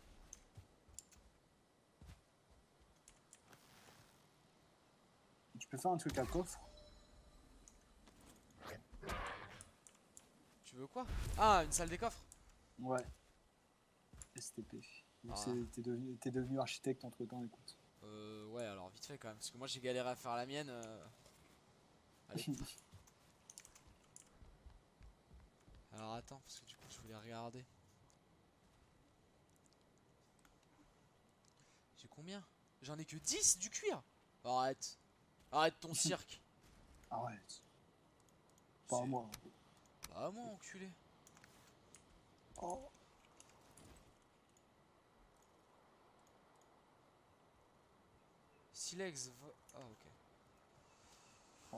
S2: Tu peux faire un truc à coffre?
S1: Tu veux quoi? Ah, une salle des coffres?
S2: Ouais. STP. Vu que
S1: Ah.
S2: t'es devenu architecte entre temps, écoute.
S1: Ouais, alors vite fait quand même, parce que moi j'ai galéré à faire la mienne. Allez. Alors attends, parce que du coup je voulais regarder. J'ai combien? J'en ai que 10 du cuir. Arrête. Arrête ton cirque.
S2: Arrête. Pas à
S1: C'est
S2: moi.
S1: pas à moi, enculé.
S2: Oh.
S1: Silex. Ah, ok.
S2: Oh.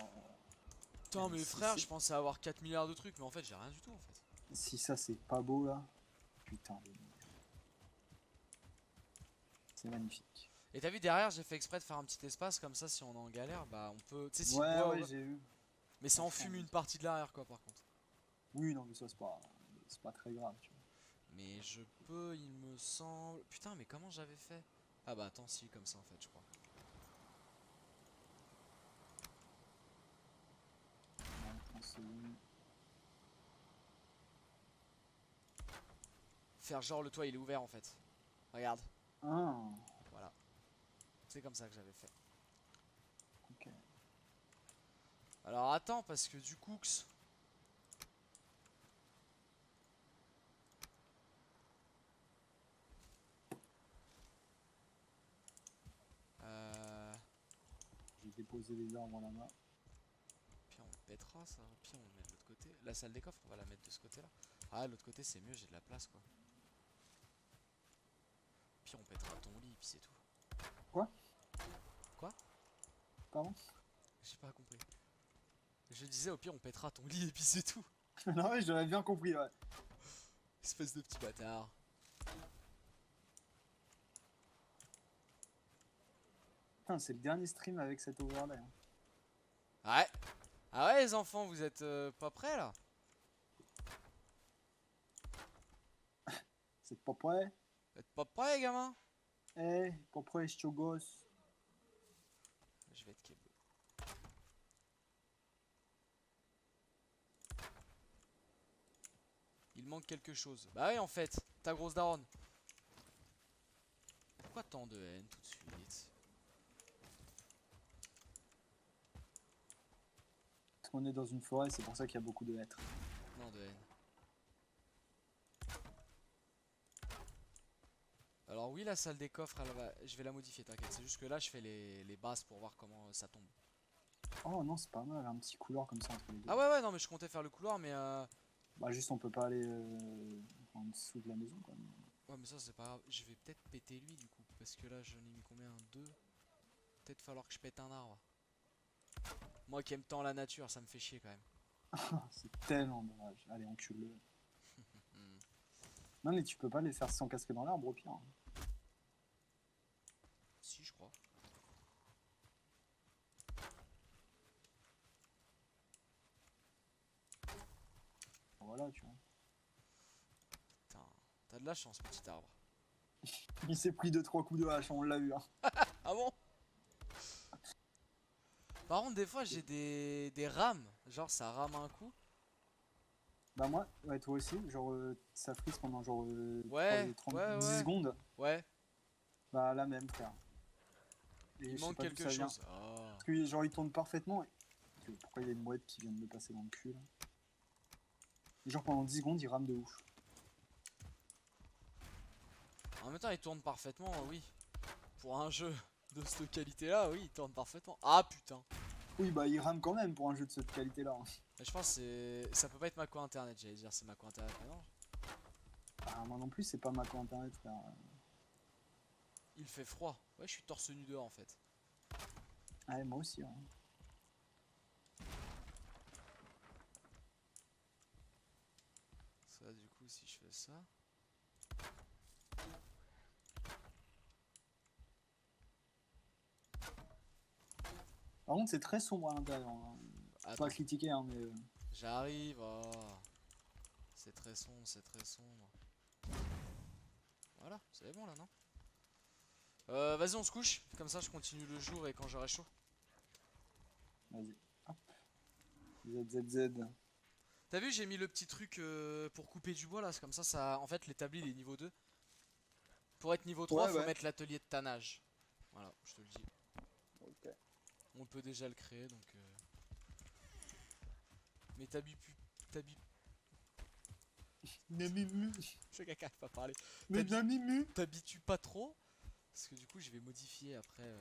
S1: Putain, mais
S2: Si
S1: frère,
S2: c'est-
S1: je pensais avoir 4 milliards de trucs, mais en fait j'ai rien du tout en fait.
S2: Si ça c'est pas beau là, putain, c'est magnifique.
S1: Et t'as vu derrière, j'ai fait exprès de faire un petit espace comme ça, si on est en galère, bah on peut. Tu sais, si le
S2: Ouais,
S1: bois.
S2: ouais, j'ai eu.
S1: Mais ça en
S2: Franchement,
S1: fume une partie de l'arrière, quoi, par contre.
S2: oui, non, mais ça c'est pas très grave, tu vois.
S1: Mais je peux, il me semble. Putain, mais comment j'avais fait? Ah bah attends, si, comme ça en fait, je crois.
S2: Ouais, 30 secondes.
S1: Faire genre le toit il est ouvert en fait. Regarde,
S2: Ah,
S1: voilà. C'est comme ça que j'avais fait.
S2: ok.
S1: Alors attends, parce que du coup.
S2: J'ai déposé les arbres là-bas.
S1: Puis on pètera ça. Puis on le met de l'autre côté. La salle des coffres, on va la mettre de ce côté là. Ah, l'autre côté c'est mieux, j'ai de la place quoi. Puis on pètera ton lit, puis c'est tout.
S2: Quoi?
S1: Quoi?
S2: Pardon?
S1: J'ai pas compris. Je disais au pire on pètera ton lit et puis c'est tout.
S2: Non, ouais, j'aurais bien compris, ouais.
S1: Espèce de petit bâtard.
S2: Putain, c'est le dernier stream avec cet overlay, hein.
S1: Ouais. Ah ouais les enfants, vous êtes pas prêts là?
S2: C'est pas prêt?
S1: Vous êtes pas prêts gamin?
S2: Eh, pas prêt, je suis gosse.
S1: Je vais être keb. Il manque quelque chose. Bah oui en fait, ta grosse daronne. Pourquoi tant de haine tout de suite?
S2: Parce qu'on est dans une forêt, c'est pour ça qu'il y a beaucoup de hêtres.
S1: Non de haine. Alors oui la salle des coffres, je vais la modifier t'inquiète. C'est juste que là je fais les bases pour voir comment ça tombe.
S2: Oh non, c'est pas mal, un petit couloir comme ça entre les deux.
S1: Ah ouais non mais je comptais faire le couloir mais
S2: Bah juste on peut pas aller en dessous de la maison quoi.
S1: ouais mais ça c'est pas grave. Je vais peut-être péter lui du coup. Parce que là j'en ai mis combien? 2. Peut-être falloir que je pète un arbre. Moi qui aime tant la nature ça me fait chier quand même.
S2: C'est tellement dommage. Allez, encule-le.
S1: Hmm.
S2: Non, mais tu peux pas les faire s'encastrer dans l'arbre au pire.
S1: Si, je crois.
S2: Voilà, tu vois.
S1: Putain, t'as de la chance, petit arbre.
S2: Il s'est pris 2-3 coups de hache, on l'a eu. Hein.
S1: Ah bon? Par contre, des fois, j'ai des rames. Genre, ça rame un coup.
S2: Bah moi, ouais, toi aussi, genre ça frise pendant genre
S1: Ouais,
S2: 10
S1: ouais.
S2: secondes.
S1: Ouais,
S2: Bah la même frère. Et
S1: il
S2: je sais
S1: manque
S2: pas d'où
S1: quelque
S2: ça vient.
S1: chose. Oh.
S2: Parce que genre il tourne parfaitement. Pourquoi il y a une mouette qui vient de me passer dans le cul là. Et genre pendant 10 secondes il rame de ouf.
S1: En même temps, il tourne parfaitement, oui. Pour un jeu de cette qualité-là, oui, il tourne parfaitement. Ah putain.
S2: Oui bah il rame quand même pour un jeu de cette qualité là. Hein.
S1: Mais je pense que ça peut pas être Mako Internet, j'allais dire c'est Mako Internet, mais non.
S2: Ah, moi non plus c'est pas ma co internet frère.
S1: Il fait froid. Ouais, je suis torse nu dehors en fait.
S2: Ouais moi aussi. Hein.
S1: Ça, du coup, si je fais ça.
S2: Par contre c'est très sombre à l'intérieur. Hein. Faut pas
S1: Attends,
S2: critiquer hein, mais.
S1: j'arrive. Oh. C'est très sombre, c'est très sombre. Voilà, c'est bon là, non? Vas-y, on se couche. Comme ça, je continue le jour et quand j'aurai chaud.
S2: Vas-y. Hop. ZZZ.
S1: T'as vu, j'ai mis le petit truc pour couper du bois là. C'est comme ça, en fait, l'établi il est niveau 2. Pour être niveau 3,
S2: Ouais
S1: faut
S2: ouais.
S1: mettre l'atelier de tannage. Voilà, je te le dis.
S2: Ok.
S1: On peut déjà le créer donc. Mais t'habilles.
S2: Namimu.
S1: Je caca pas parler.
S2: Mais Namimu.
S1: T'habitues pas trop. Parce que du coup, je vais modifier après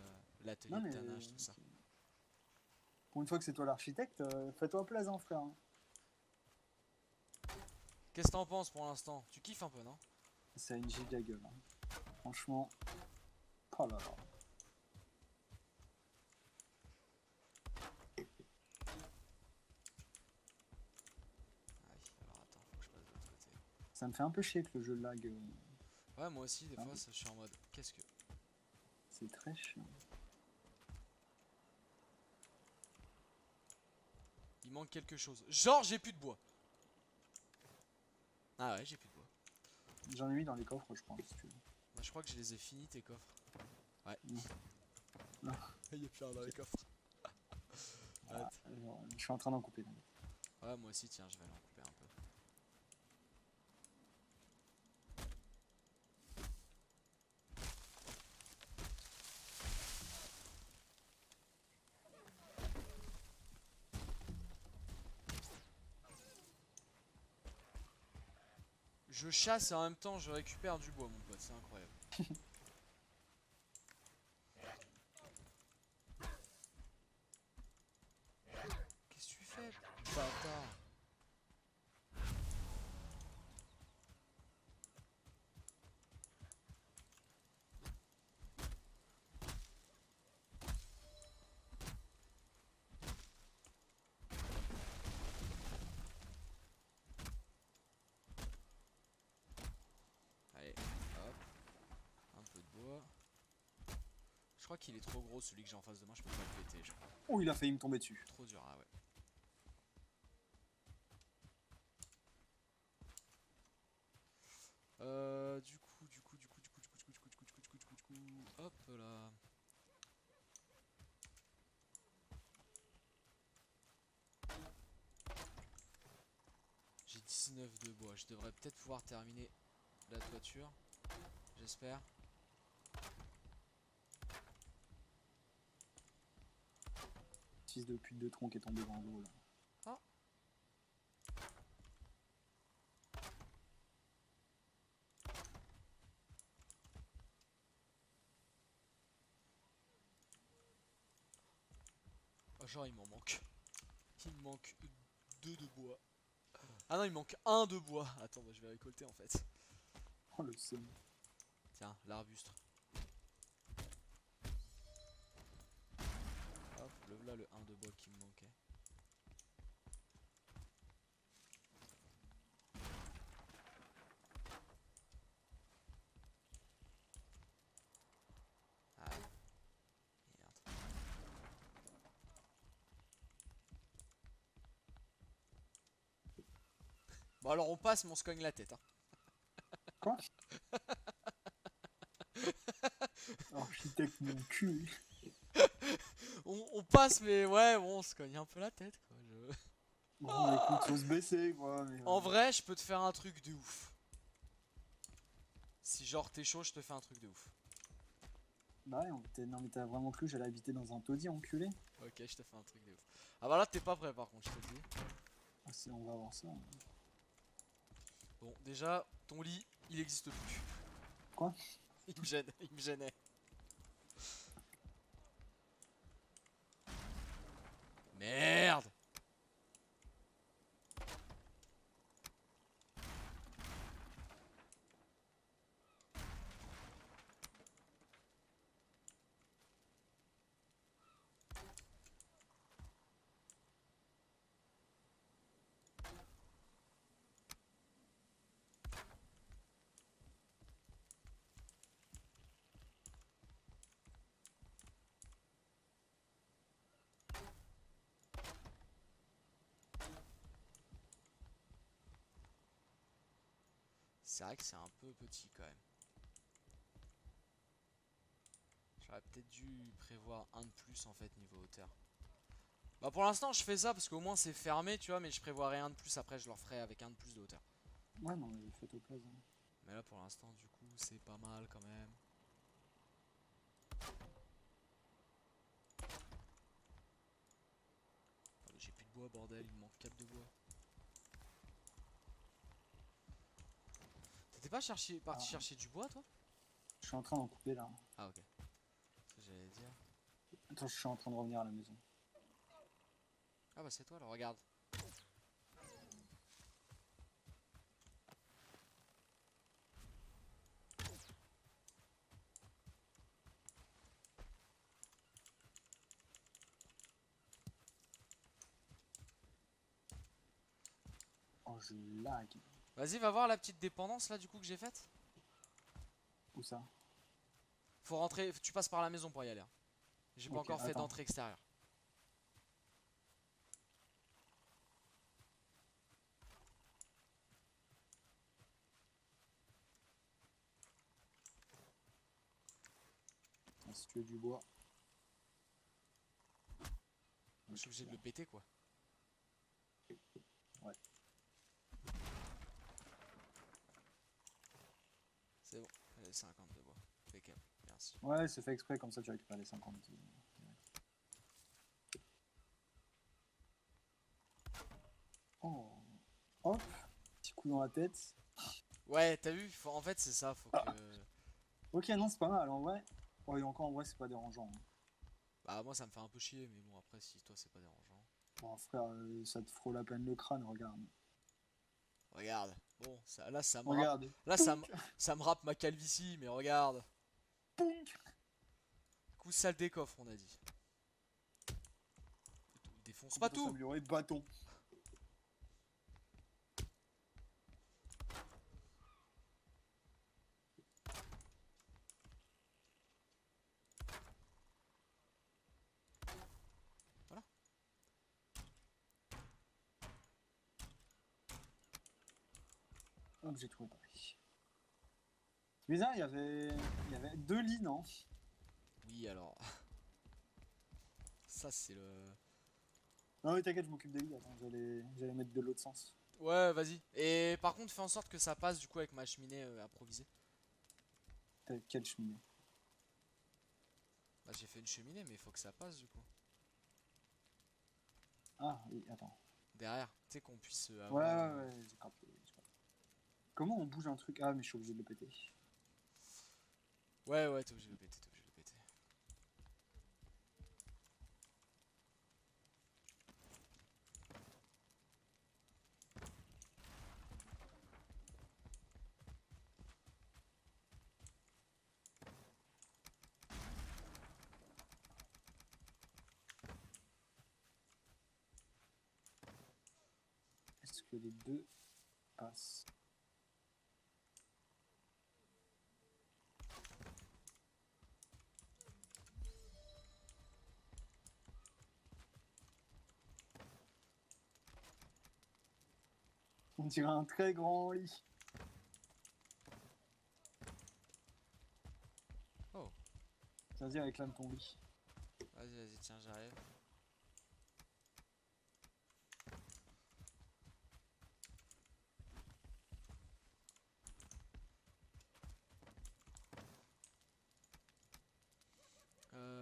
S1: l'atelier
S2: Non
S1: de
S2: mais.
S1: tannage, tout ça.
S2: Pour une fois que c'est toi l'architecte, fais-toi plaisir frère. Hein.
S1: Qu'est-ce que t'en penses pour l'instant? Tu kiffes un peu, non?
S2: C'est une giga gueule. Hein. Franchement. Oh là là.
S1: Aïe, alors attends, faut que je passe de l'autre côté.
S2: Ça me fait un peu chier que le jeu lag.
S1: Ouais, moi aussi, des
S2: Ah,
S1: fois, je suis en mode. Qu'est-ce que.
S2: c'est très chiant.
S1: Il manque quelque chose. Genre, j'ai plus de bois. Ah ouais, j'ai plus de bois.
S2: J'en ai mis dans les coffres, je crois, si tu veux.
S1: Bah, je crois que je les ai finis, tes coffres. Ouais.
S2: Non. Non.
S1: Il y a plus rien dans les coffres.
S2: Ah, je suis en train d'en couper. Là.
S1: Ouais, moi aussi, tiens, je vais aller en couper un peu. Je chasse et en même temps, je récupère du bois, mon pote, c'est incroyable. Qu'est-ce que tu fais, bâtard? Allez, hop. Un peu de bois. Je crois qu'il est trop gros celui que j'ai en face de moi, je peux pas le péter, je crois.
S2: Oh, il a failli me tomber dessus.
S1: Trop dur, ah ouais. Hop là. J'ai 19 de bois, je devrais peut-être pouvoir terminer la toiture. J'espère.
S2: Fils de pute de tronc qui est tombé dans l'eau là.
S1: Ah. Oh, genre il m'en manque. Il me manque 2 de bois. Ah non, il manque 1 de bois. Attends, bah, je vais récolter en fait.
S2: Oh le seum.
S1: Tiens, l'arbuste. Hop, le voilà le 1 de bois qui me manquait. Bon alors on passe mais on se cogne la tête hein.
S2: Quoi? Architecte mon cul.
S1: On passe mais ouais bon on se cogne un peu la tête quoi.
S2: Bon, écoute, faut se baisser quoi. Mais,
S1: En vrai je peux te faire un truc de ouf. Si genre t'es chaud je te fais un truc de ouf.
S2: Bah ouais, non mais t'as vraiment cru que j'allais habiter dans un taudis enculé?
S1: Ok je te fais un truc de ouf. Ah bah là t'es pas prêt par contre je te le dis.
S2: Ah, on va voir ça.
S1: Bon déjà ton lit il existe plus.
S2: Quoi?
S1: Il me gêne, il me gênait. Merde. C'est vrai que c'est un peu petit quand même. J'aurais peut-être dû prévoir un de plus en fait niveau hauteur. Bah pour l'instant je fais ça parce qu'au moins c'est fermé tu vois mais je prévois rien de plus après je leur ferai avec un de plus de hauteur.
S2: Ouais, non, mais faites au plaisir.
S1: Mais là pour l'instant du coup c'est pas mal quand même. Oh, j'ai plus de bois bordel, il me manque 4 de bois. T'étais pas parti chercher du bois toi?
S2: Je suis en train d'en couper là.
S1: Ah ok. Ça j'allais dire.
S2: Attends, je suis en train de revenir à la maison.
S1: Ah bah c'est toi là, regarde.
S2: Oh, je lag.
S1: Vas-y va voir la petite dépendance là du coup que j'ai faite.
S2: Où ça?
S1: Faut rentrer, tu passes par la maison pour y aller. Hein. J'ai pas
S2: Ok,
S1: encore fait
S2: attends.
S1: d'entrée extérieure.
S2: Si tu veux du bois.
S1: Je suis obligé de le péter quoi.
S2: Ouais.
S1: C'est bon, allez, 50 de bois. Impeccable, merci.
S2: Ouais, c'est fait exprès, comme ça tu récupères les 50. Oh. Hop. Petit coup dans la tête.
S1: Ouais, t'as vu, en fait c'est ça, faut que...
S2: Ok, non, c'est pas mal en vrai. Oh, et encore en vrai, c'est pas dérangeant. Hein.
S1: Bah moi ça me fait un peu chier, mais bon après si toi c'est pas dérangeant.
S2: Bon, frère, ça te frôle à peine le crâne, regarde.
S1: Regarde, bon, ça, là ça me rappe...
S2: Regarde.
S1: Là
S2: Pounk.
S1: ça me rappe ma calvitie, mais regarde.
S2: Pounk.
S1: Coup sale des coffres on a dit. Il défonce pas
S2: Compétence
S1: tout.
S2: améliorée, bâton.
S1: Voilà.
S2: Hop, j'ai trouvé pareil. C'est bizarre, il y avait deux lits, non?
S1: Oui alors... Ça c'est le...
S2: Non, mais t'inquiète, je m'occupe des lits. Attends, j'allais mettre de l'autre sens.
S1: Ouais vas-y. Et par contre fais en sorte que ça passe du coup avec ma cheminée improvisée.
S2: T'as quelle cheminée?
S1: Bah j'ai fait une cheminée mais il faut que ça passe du coup.
S2: Ah, oui, attends.
S1: Derrière, tu sais qu'on puisse
S2: Ouais,
S1: avoir...
S2: ouais, ouais, j'ai capté. Comment on bouge un truc? Ah, mais je suis obligé de le péter.
S1: Ouais ouais t'es obligé de le péter, t'es obligé de le péter.
S2: Est-ce que les deux passent? On dirait un très grand lit.
S1: Oh.
S2: Vas-y, réclame ton lit.
S1: Vas-y, vas-y, tiens, j'arrive.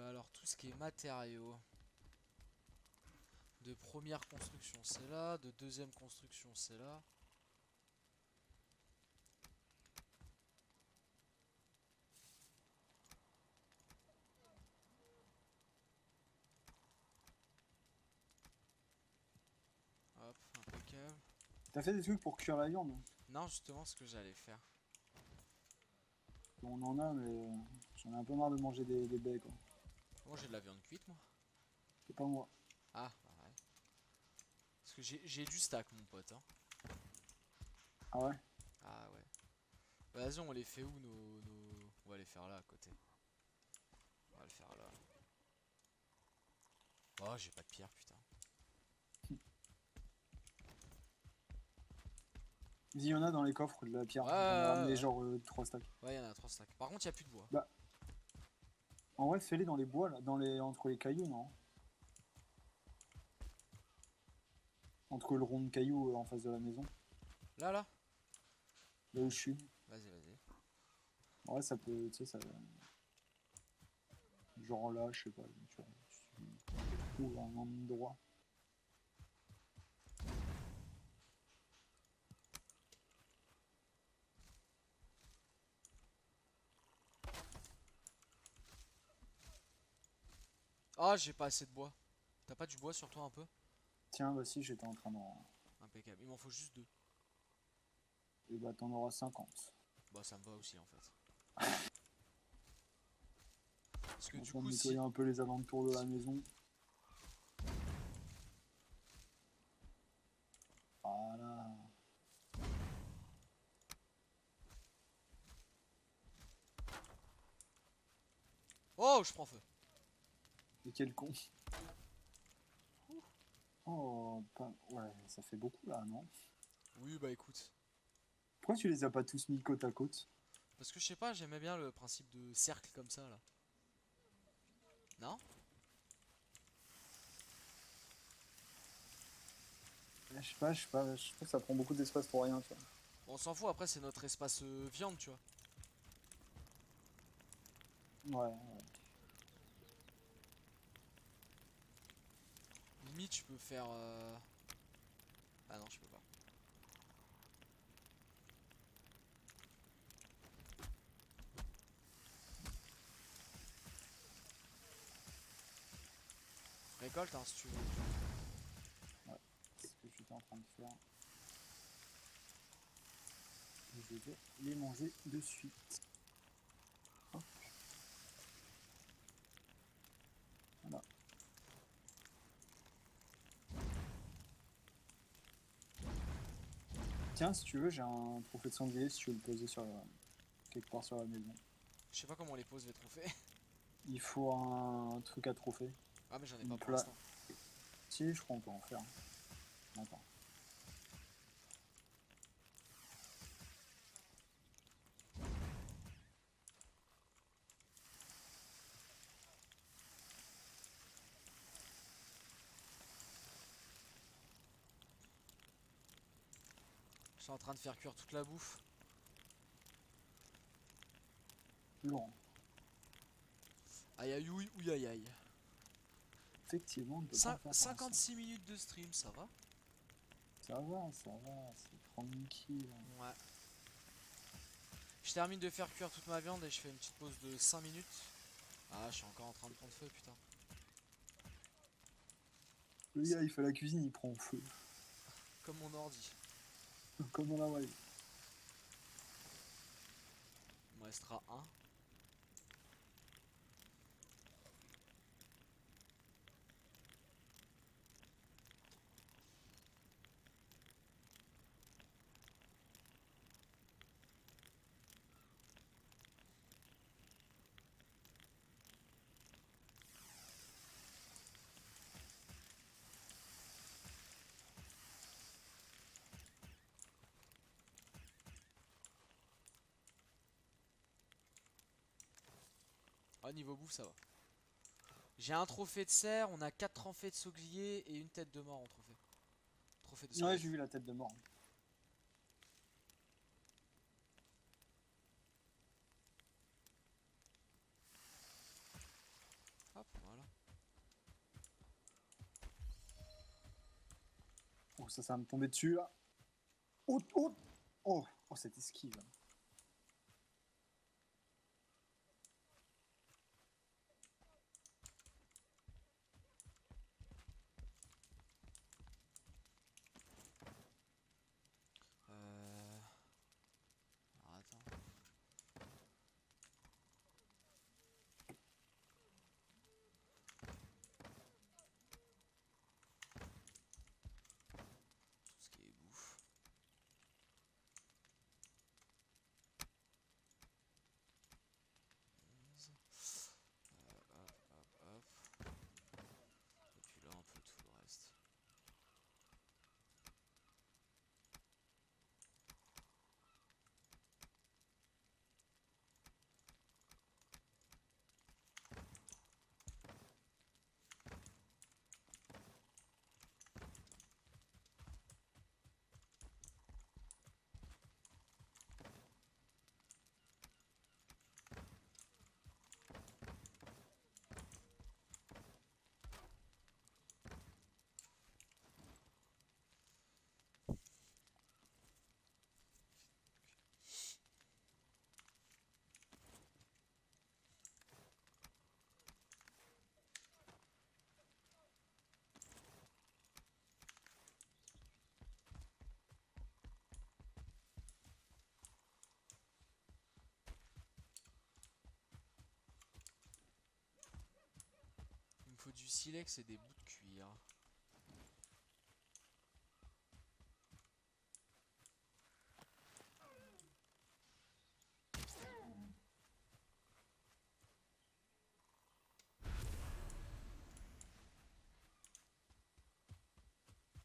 S1: Alors, tout ce qui est matériaux. De première construction, c'est là. De deuxième construction, c'est là. Hop, impeccable.
S2: T'as fait des trucs pour cuire la viande?
S1: Non, justement, ce que j'allais faire.
S2: On en a, mais j'en ai un peu marre de manger des baies, quoi.
S1: Moi, j'ai de la viande cuite, moi.
S2: C'est pas moi.
S1: Ah, bah ouais. Parce que j'ai du stack, mon pote. Hein.
S2: Ah ouais?
S1: Ah ouais. Bah, vas-y, on les fait où nos... On va les faire là, à côté. On va le faire là. Oh, j'ai pas de pierre, putain.
S2: Il y en a dans les coffres de la pierre.
S1: Ouais,
S2: J'en ai ramené
S1: ouais.
S2: genre 3 stacks.
S1: Ouais, il y en a 3 stacks. Par contre, il y a plus de bois.
S2: Bah, en vrai, fais-les dans les bois, là. Entre les cailloux, non? Entre le rond de cailloux en face de la maison.
S1: Là, là.
S2: Là où je suis.
S1: Vas-y, vas-y.
S2: En vrai, ça peut, tu sais, ça... Genre là, je sais pas. Tu trouves un endroit.
S1: Ah, j'ai pas assez de bois. T'as pas du bois sur toi un peu?
S2: Tiens, bah si, j'étais en train d'en...
S1: Impeccable. Il m'en faut juste 2.
S2: Et bah t'en auras 50.
S1: Bah, ça me va aussi en fait. Parce que
S2: En
S1: du
S2: train de
S1: coup,
S2: nettoyer
S1: si.
S2: un peu les alentours de la maison. Voilà.
S1: Oh, je prends feu.
S2: Et quel con. Oh, pas... ouais, ça fait beaucoup là, non?
S1: Oui, bah écoute.
S2: Pourquoi tu les as pas tous mis côte à côte?
S1: Parce que je sais pas, j'aimais bien le principe de cercle comme ça là. Non?
S2: Je trouve que ça prend beaucoup d'espace pour rien, tu vois.
S1: Bon, on s'en fout, après c'est notre espace viande, tu vois.
S2: Ouais.
S1: Limite, je peux faire. Ah non, je peux pas. Récolte, hein, si tu veux.
S2: C'est ce que j'étais en train de faire. Je vais les manger de suite. Hop. Voilà. Tiens, si tu veux, j'ai un trophée de sanglier si tu veux le poser sur quelque part sur la maison.
S1: Je sais pas comment on les pose les trophées.
S2: Il faut un truc à trophée.
S1: Ah, mais j'en ai
S2: Une
S1: pas pour
S2: pla...
S1: l'instant.
S2: Si, je crois qu'on peut en faire. Attends.
S1: Je suis en train de faire cuire toute la bouffe.
S2: Laurent.
S1: Aïe aïe ouïe ouïe aïe aïe.
S2: Effectivement, on ne peut pas en faire pour l'instant.
S1: 56 minutes de stream, ça va?
S2: Ça va, c'est tranquille.
S1: Ouais. Je termine de faire cuire toute ma viande et je fais une petite pause de 5 minutes. Ah, je suis encore en train de prendre feu, putain.
S2: Le gars, il fait la cuisine, il prend feu.
S1: Comme mon ordi.
S2: Comme dans la vraie vie.
S1: Il me restera un. Ah, niveau bouffe, ça va. J'ai un trophée de cerf, on a 4 trophées de sanglier et une tête de mort en trophée. Trophée de
S2: Ouais,
S1: squelette.
S2: j'ai vu la tête de mort.
S1: Hop, voilà.
S2: Oh, ça va me tomber dessus là. Oh, oh, oh, oh, cette esquive.
S1: Alors, attends. Tout ce qui est bouffe. Hop, hop, hop. Et puis là, un peu tout le reste. Il me faut du silex et des bouts de cuir.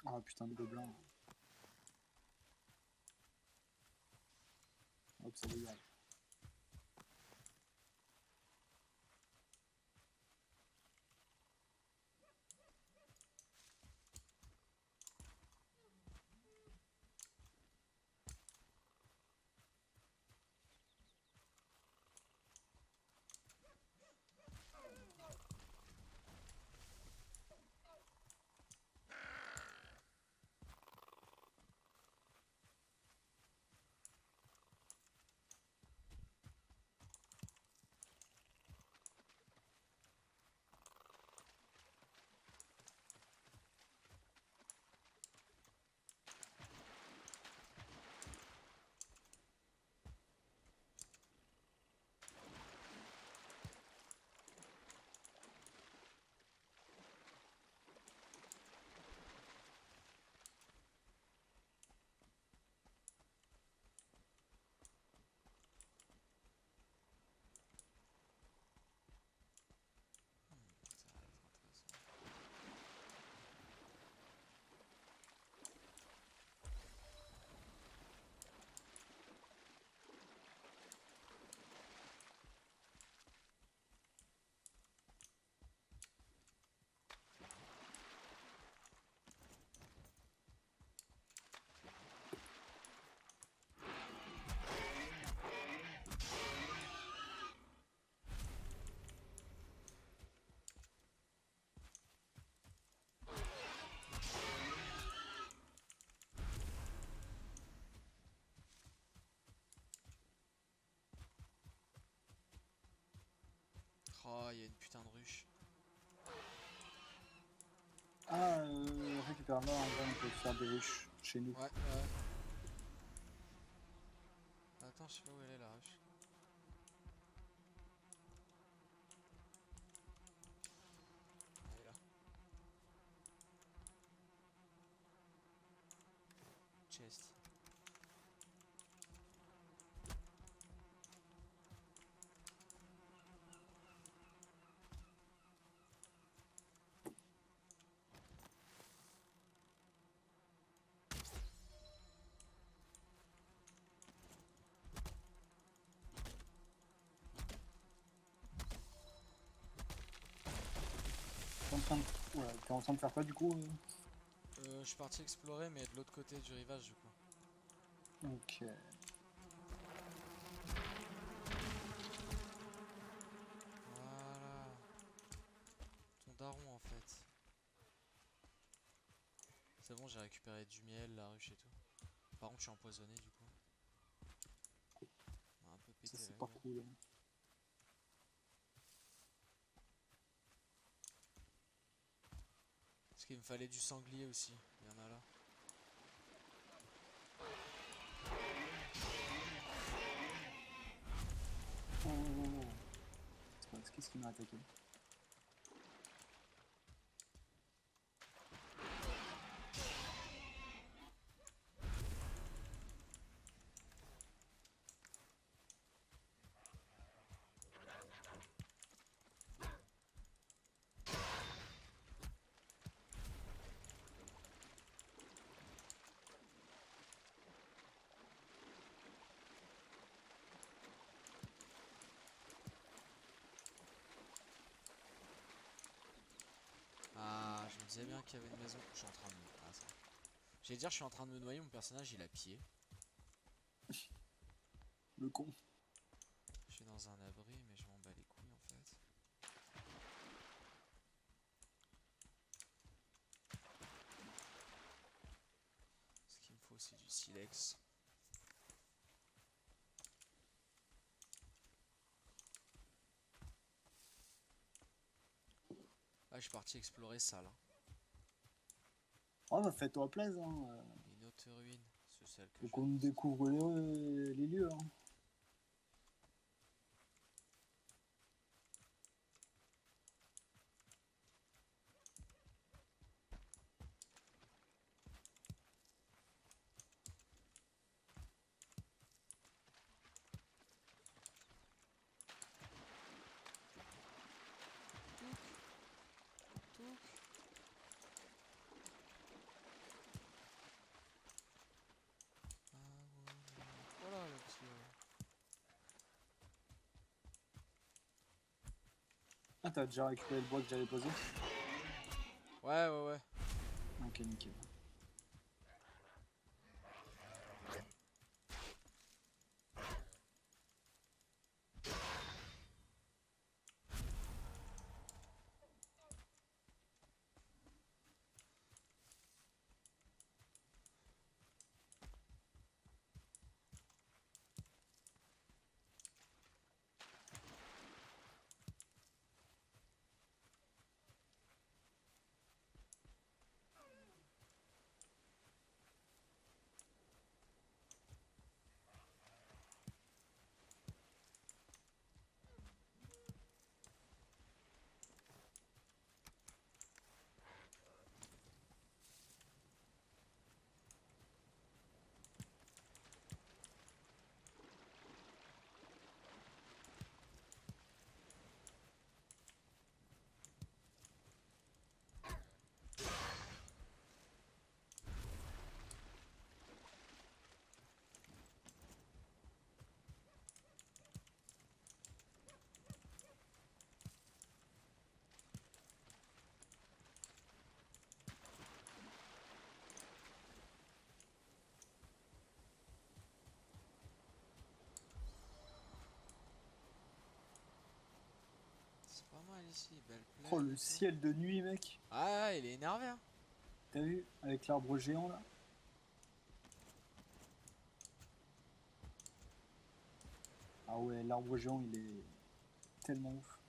S2: Ah putain de gobelin. Hop, ça dégage.
S1: Ça va être intéressant. Oh, il y a une putain de ruche.
S2: Ah, récupère-la, en vrai, on peut faire des ruches chez nous.
S1: Ouais, ouais. Attends, je sais pas où elle est la ruche. Elle est là. Chest.
S2: train de... Ouais, t'es en train de faire quoi du coup
S1: Je suis parti explorer, mais de l'autre côté du rivage, du coup.
S2: Ok.
S1: Voilà. Ton daron, en fait. C'est bon, j'ai récupéré du miel, la ruche et tout. Par contre, je suis empoisonné, du coup. On a un peu
S2: Ça
S1: pété la
S2: c'est pas
S1: gueule.
S2: cool.
S1: Parce qu'il me fallait du sanglier aussi. Il y en a là.
S2: Oh, oh, oh. Qu'est-ce qui m'a attaqué?
S1: Ah, je me disais bien qu'il y avait une maison. Je suis en train de me... Ah, ça. J'allais dire, je suis en train de me noyer, mon personnage il a pied.
S2: Le con.
S1: Je suis dans un abri, mais je m'en bats les couilles en fait. Ce qu'il me faut, c'est du silex. Ah, je suis parti explorer ça là.
S2: Oh bah fais-toi plaisir. Hein.
S1: Une autre ruine, c'est celle que
S2: Faut
S1: je viens
S2: qu'on
S1: de visiter.
S2: découvre les lieux. Hein.
S1: Touc. Ah, voilà le petit.
S2: Ah t'as déjà récupéré le bois que j'avais posé?
S1: Ouais, ouais, ouais.
S2: Ok, nickel.
S1: C'est pas mal ici, belle
S2: Oh
S1: plaine
S2: le
S1: et tout.
S2: ciel de nuit mec.
S1: Ah, il est énervé hein.
S2: T'as vu? Avec l'arbre géant là. Ah ouais, l'arbre géant il est tellement ouf.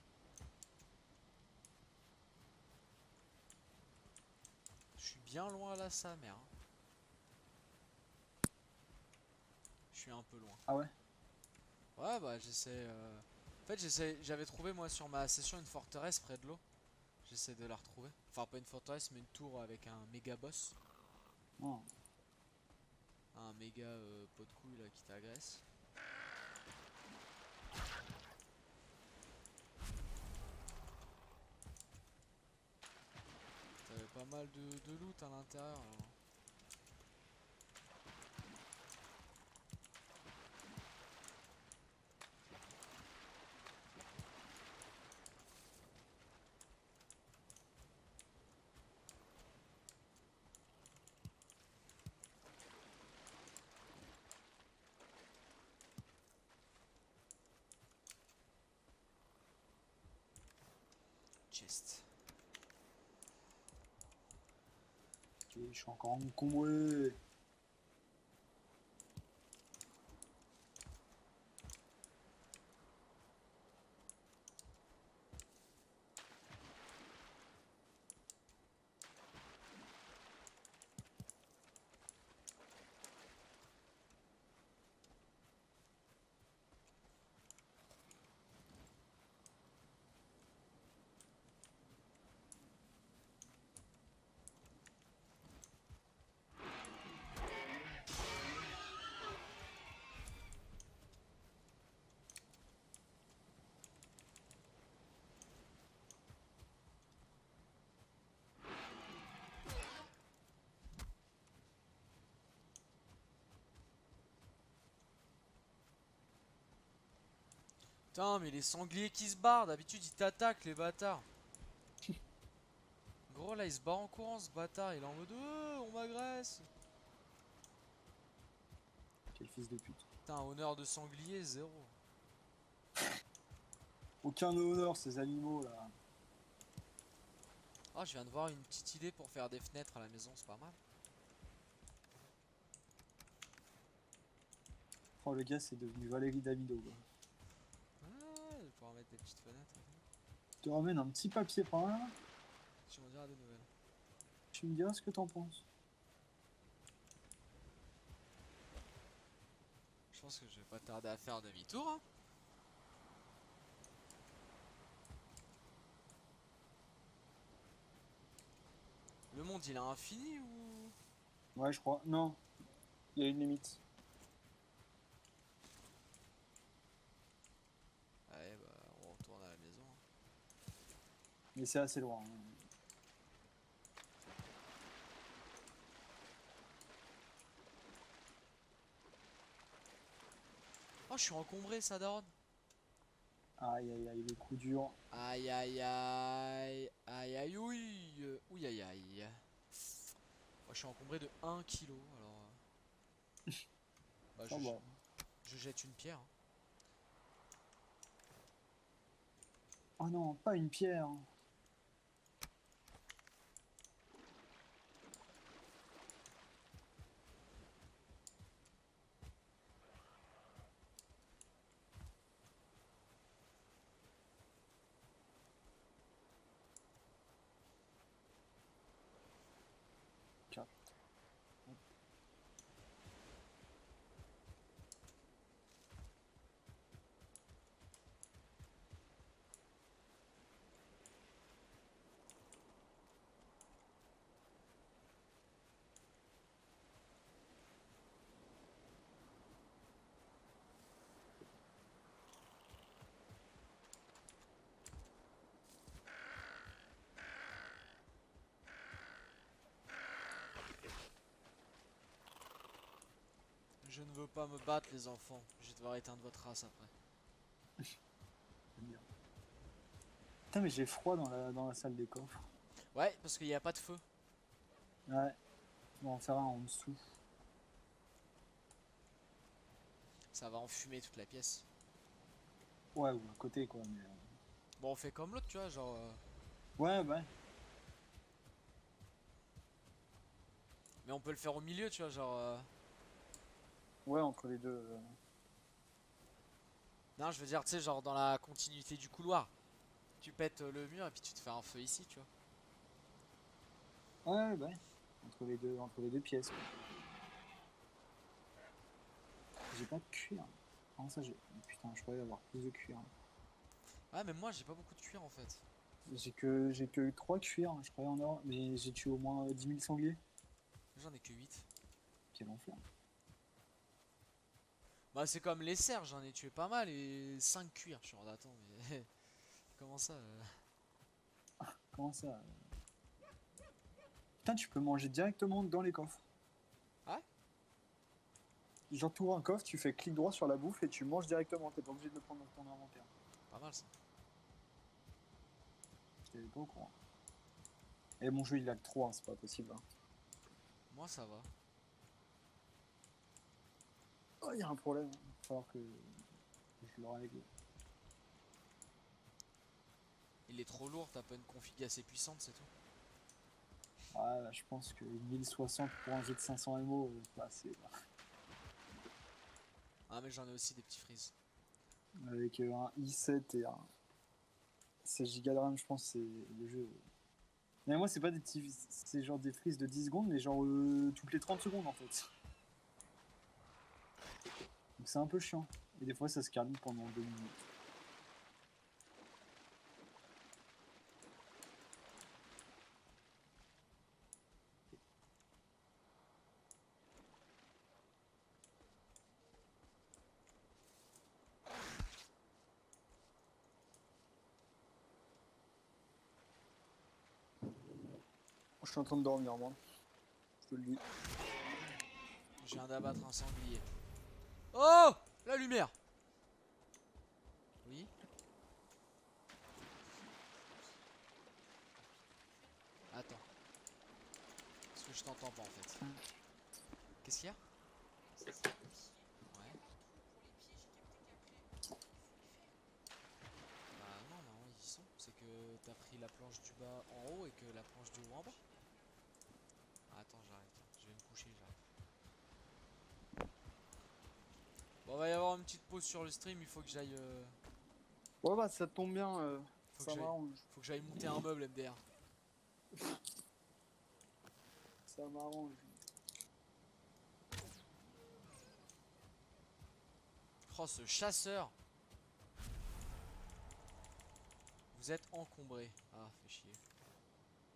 S1: Je suis bien loin là, sa mère. Hein. Je suis un peu loin.
S2: Ah ouais?
S1: Ouais, bah j'essaie. En fait, j'avais trouvé moi sur ma session une forteresse près de l'eau. J'essaie de la retrouver. Enfin, pas une forteresse, mais une tour avec un méga boss.
S2: Oh.
S1: Un méga pot de couille là qui t'agresse. T'avais pas mal de loot à l'intérieur. Alors. chest.
S2: Ok, je suis encore encombré.
S1: Putain, mais les sangliers qui se barrent, d'habitude ils t'attaquent les bâtards. Gros là il se barre en courant ce bâtard, il est en mode on m'agresse.
S2: Quel fils de pute.
S1: Putain, honneur de sanglier, zéro.
S2: Aucun honneur ces animaux là.
S1: Ah, je viens de voir une petite idée pour faire des fenêtres à la maison, c'est pas mal.
S2: Oh le gars c'est devenu Valérie Damido quoi.
S1: Ah, je vais pouvoir mettre des petites fenêtres.
S2: Je te ramène un petit papier par là.
S1: Tu m'en diras des nouvelles.
S2: Tu me diras ce que t'en penses.
S1: Je pense que je vais pas tarder à faire demi-tour. Hein. Le monde il est infini ou...
S2: Ouais je crois. Non. Il y a une limite.
S1: Ouais bah on retourne à la maison. Hein.
S2: Mais c'est assez loin. Hein.
S1: Oh je suis encombré ça daronne.
S2: Aïe aïe aïe, le coup dur.
S1: Aïe aïe aïe. Aïe aïe ouille. Ouille aïe aïe. Moi je suis encombré de 1 kg alors... Bah,
S2: Ça va.
S1: je jette une pierre. Hein.
S2: Oh non, pas une pierre.
S1: Je ne veux pas me battre les enfants. Je vais devoir éteindre votre race après.
S2: Bien. Putain mais j'ai froid dans la salle des coffres.
S1: Ouais parce qu'il n'y a pas de feu.
S2: Ouais. On va en faire un en dessous.
S1: Ça va enfumer toute la pièce.
S2: Ouais, ou à côté quoi. Mais,
S1: Bon on fait comme l'autre tu vois genre...
S2: ouais, bah.
S1: Mais on peut le faire au milieu tu vois genre...
S2: Ouais, entre les deux.
S1: Non je veux dire tu sais genre dans la continuité du couloir. Tu pètes le mur et puis tu te fais un feu ici tu vois.
S2: Ouais, bah. Entre les deux pièces. Quoi. J'ai pas de cuir. Comment ça j'ai. Putain, je pourrais avoir plus de cuir.
S1: Ouais mais moi j'ai pas beaucoup de cuir en fait.
S2: J'ai que 3 cuirs, je croyais en or, mais j'ai tué au moins 10 000 sangliers.
S1: J'en ai que 8.
S2: Quel enfer.
S1: Bah c'est comme les cerfs, j'en ai tué pas mal et 5 cuirs. Je suis en mode attends mais... Comment ça
S2: Comment ça Putain, tu peux manger directement dans les coffres.
S1: Ah ouais.
S2: Genre, tu ouvres un coffre, tu fais clic droit sur la bouffe et tu manges directement. T'es pas obligé de le prendre dans ton inventaire.
S1: Pas mal ça.
S2: J'étais pas au courant. Et mon jeu il lag trop, hein, c'est pas possible. Hein.
S1: Moi ça va.
S2: Oh, il y a un problème. Il va falloir que je le règle.
S1: Il est trop lourd, t'as pas une config assez puissante, c'est tout.
S2: Ouais, là, je pense que 1060 pour un jeu de 500 MO, pas assez. Là.
S1: Ah, mais j'en ai aussi des petits freeze.
S2: Avec un i7 et un 16 Go de RAM, je pense que c'est le jeu. Mais moi, c'est pas des petits. C'est genre des frises de 10 secondes, mais genre toutes les 30 secondes en fait. Donc c'est un peu chiant. Et des fois, ça se calme pendant 2 minutes. Je suis en train de dormir, moi. Je te le dis.
S1: Je viens d'abattre un sanglier. Oh! La lumière! Oui? Attends. Parce que je t'entends pas en fait. Qu'est-ce qu'il y a? Ouais. Bah non, non, ils y sont. C'est que t'as pris la planche du bas en haut et que la planche du haut en bas. Ah, attends, j'arrive. Je vais me coucher, j'arrive. Bon, va y avoir une petite pause sur le stream. Il faut que j'aille.
S2: Ouais, bah ça tombe bien,
S1: Faut que
S2: ça
S1: j'aille.
S2: m'arrange.
S1: Faut que j'aille monter un meuble MDR.
S2: Ça m'arrange.
S1: Oh, ce chasseur! Vous êtes encombré. Ah, fait chier.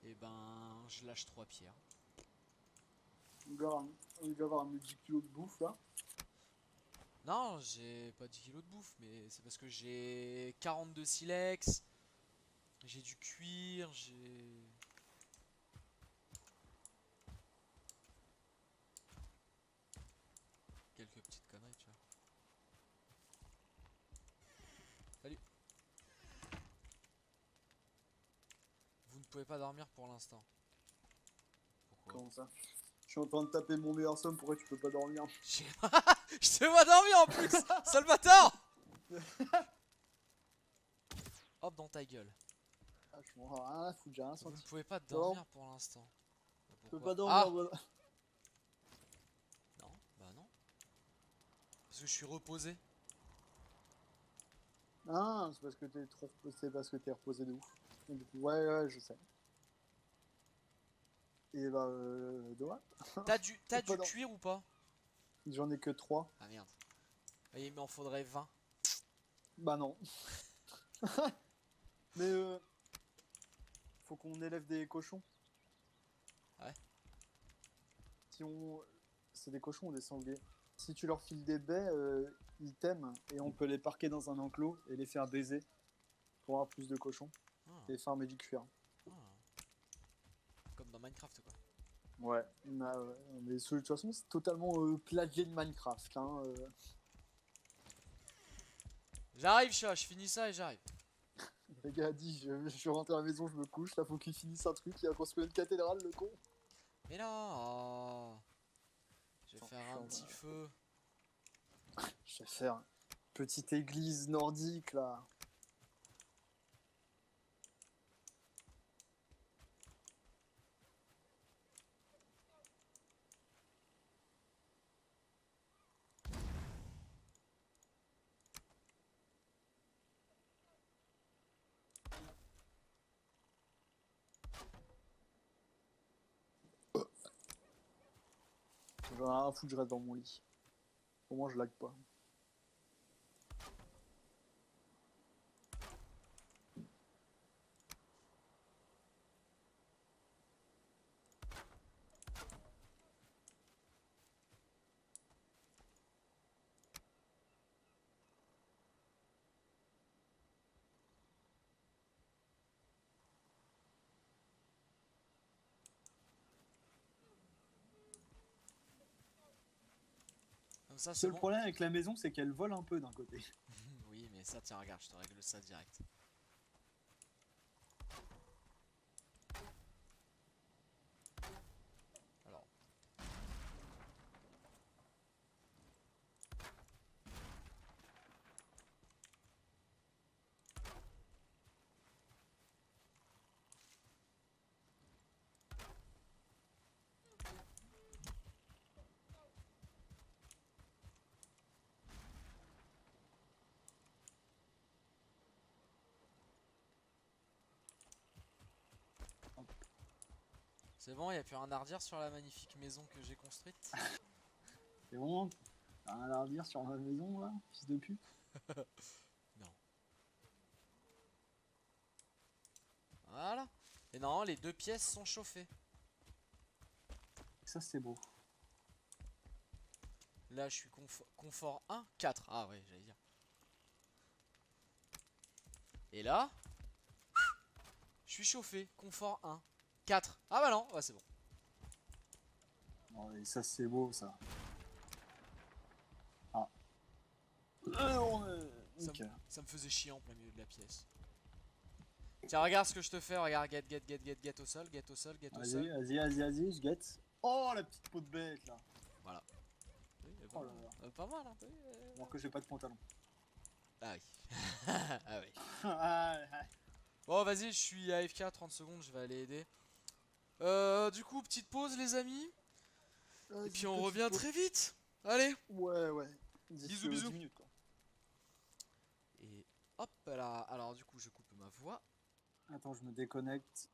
S1: Et ben, je lâche 3 pierres.
S2: On doit avoir un 10 kilos de bouffe là.
S1: Non, j'ai pas 10 kilos de bouffe, mais c'est parce que j'ai 42 silex, j'ai du cuir, j'ai... quelques petites conneries, tu vois. Salut. Vous ne pouvez pas dormir pour l'instant. Pourquoi?
S2: Comment ça? Je suis en train de taper mon meilleur somme, pourquoi tu peux pas dormir?
S1: Je te vois dormir en plus, sale bâtard. Hop dans ta gueule.
S2: Ah, je m'en ai rien à foutre, j'ai rien
S1: Vous ne
S2: senti.
S1: pouvez pas dormir pour l'instant.
S2: Je peux
S1: Pourquoi?
S2: pas dormir,
S1: Ah
S2: voilà.
S1: non, bah non. Parce que je suis reposé.
S2: Ah, c'est parce que t'es trop reposé, c'est parce que t'es reposé de ouf. Et du coup, ouais, je sais. Et bah, dommage.
S1: T'as
S2: Pas
S1: du
S2: dans-
S1: cuir ou pas?
S2: J'en ai que 3.
S1: Ah merde. Oui, il m'en faudrait 20.
S2: Bah non. Mais faut qu'on élève des cochons.
S1: Ouais.
S2: Si on... C'est des cochons ou des sangliers. Si tu leur files des baies, ils t'aiment et on peut les parquer dans un enclos et les faire baiser pour avoir plus de cochons
S1: Ah,
S2: et farmer du cuir.
S1: ah. Comme dans Minecraft quoi.
S2: Ouais. Mais de toute façon, c'est totalement plagié de Minecraft. Hein,
S1: J'arrive chat, je finis ça et j'arrive.
S2: Le gars a dit je rentre à la maison, je me couche, là faut qu'il finisse un truc, il a construit une cathédrale, le con.
S1: Mais non, oh. Je vais
S2: Attends,
S1: faire un petit feu.
S2: Je vais faire une petite église nordique là. J'en ai rien à foutre, je reste dans mon lit. Au moins je lag pas.
S1: Comme ça
S2: Le
S1: c'est
S2: seul
S1: bon.
S2: problème avec la maison, c'est qu'elle vole un peu d'un côté.
S1: Oui, mais ça, tiens, regarde, je te règle ça direct. Alors. C'est bon, y a plus rien à redire sur la magnifique maison que j'ai construite.
S2: C'est bon, t'as rien à redire sur ma maison là, fils de pute.
S1: Non. Voilà. Et non, les 2 pièces sont chauffées.
S2: Ça c'est beau.
S1: Là, je suis confort 1, 4. Ah ouais, j'allais dire. Et là, je suis chauffé. Confort 1, 4. Ah bah non, ouais, c'est bon.
S2: Oh, et ça c'est beau ça. Ah. Nickel.
S1: Ça me faisait chier en plein milieu de la pièce. Tiens, regarde ce que je te fais. Regarde, get au sol, get au sol, get au sol.
S2: Vas-y, je guette. Oh la petite peau de bête là.
S1: Voilà. Oui,
S2: Oh là là.
S1: pas mal, hein.
S2: Alors que j'ai pas de pantalon.
S1: Ah oui. Ah oui.
S2: Ah, ah.
S1: Bon, vas-y, je suis AFK 30 secondes, je vais aller aider. Du coup, petite pause, les amis. Et puis on revient très vite. Allez.
S2: Ouais.
S1: Bisous, bisous.
S2: 10 minutes quoi.
S1: Et hop là. Alors, du coup, je coupe ma voix.
S2: Attends, je me déconnecte.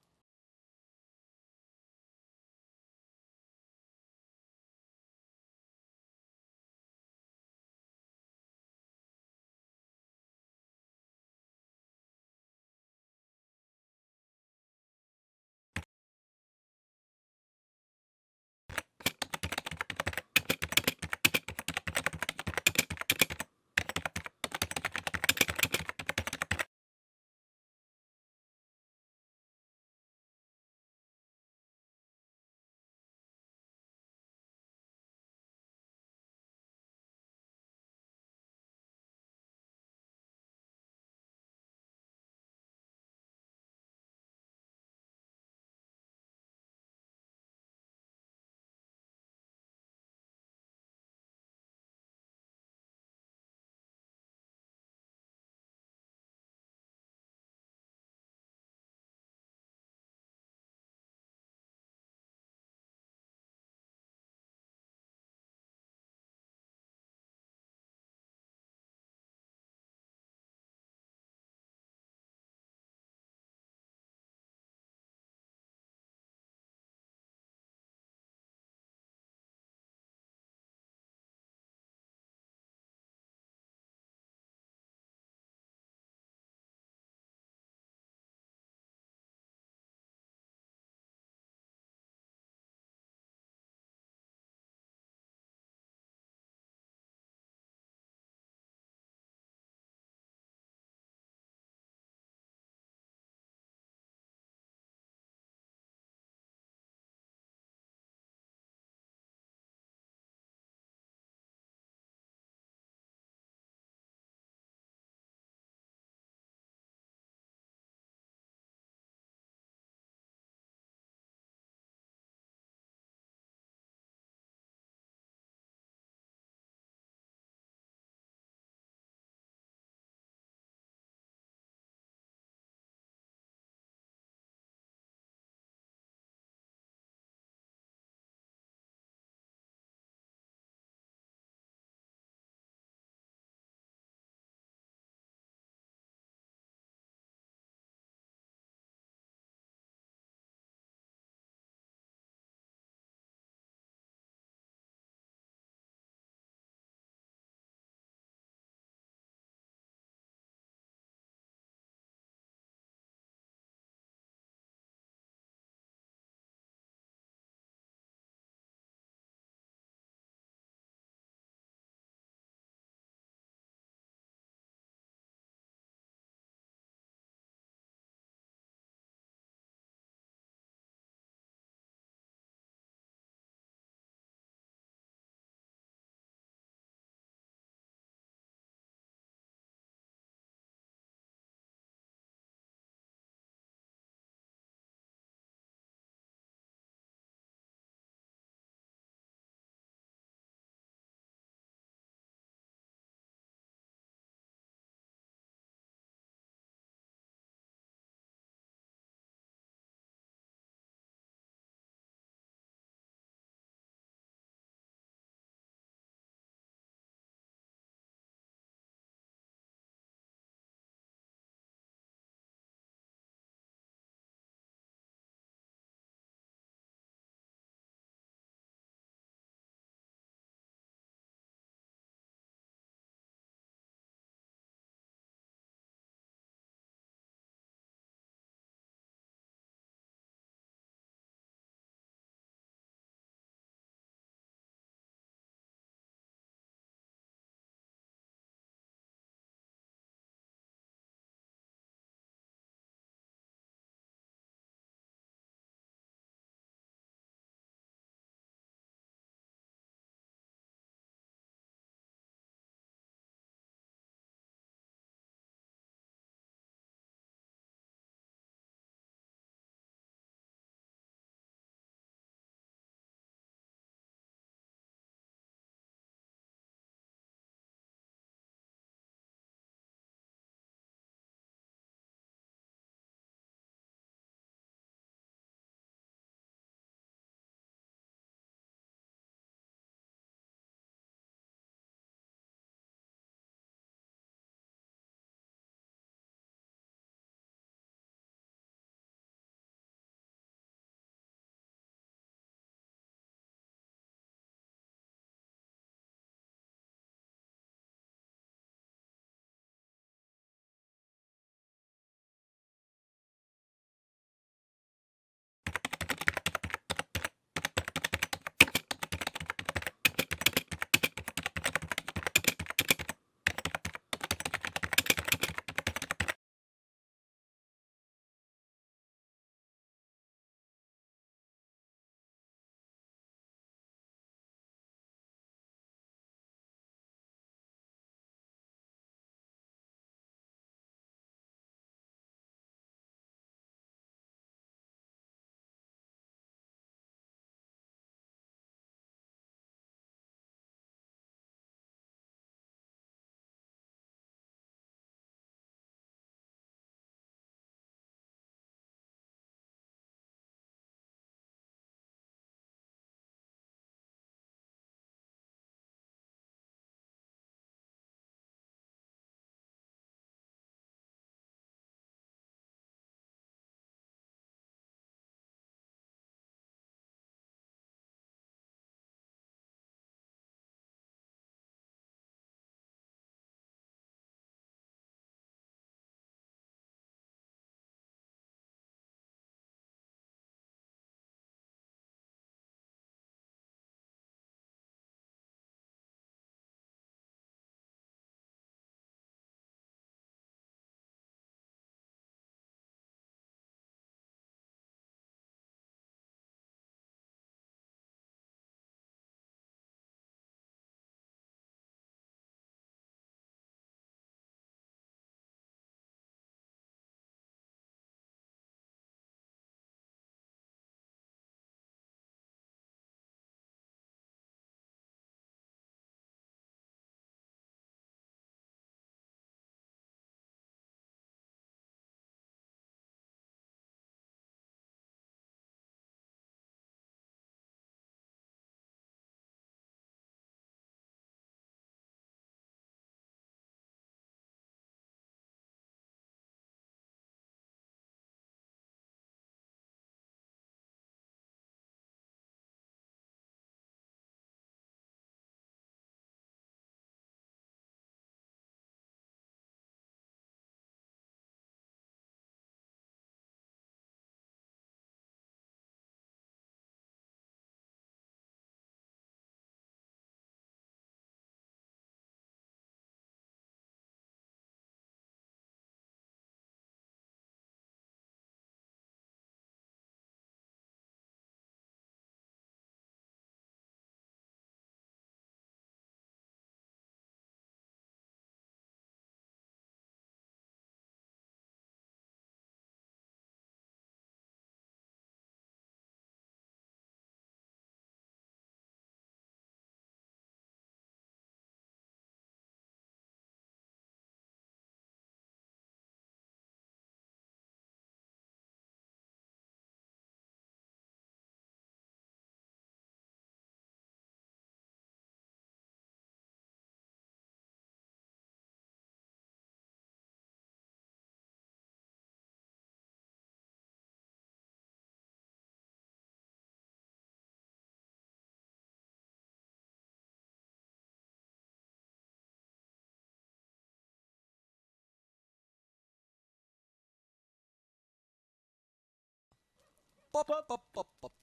S1: pop, pop, pop, pop.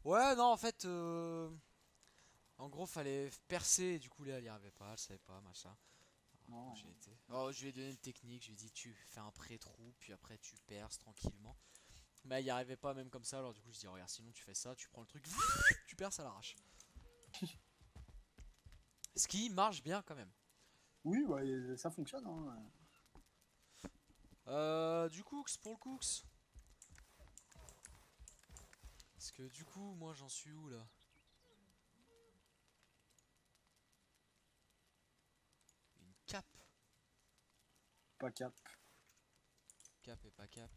S1: Ouais, non, en fait, en gros, fallait percer. Et du coup, là, elle y arrivait pas, elle savait pas, machin.
S2: Non.
S1: J'ai été. Oh, je lui ai donné une technique. Je lui ai dit, tu fais un pré-trou, puis après, tu perces tranquillement. Mais elle y arrivait pas, même comme ça. Alors, du coup, je dis, regarde, sinon, tu fais ça, tu prends le truc, tu perces à l'arrache. Ce qui marche bien quand même.
S2: Oui, bah, ça fonctionne. Hein.
S1: Du cooks, pour le cooks. Parce que du coup, moi, j'en suis où là? Une cape.
S2: Pas cap.
S1: Cap et pas cap.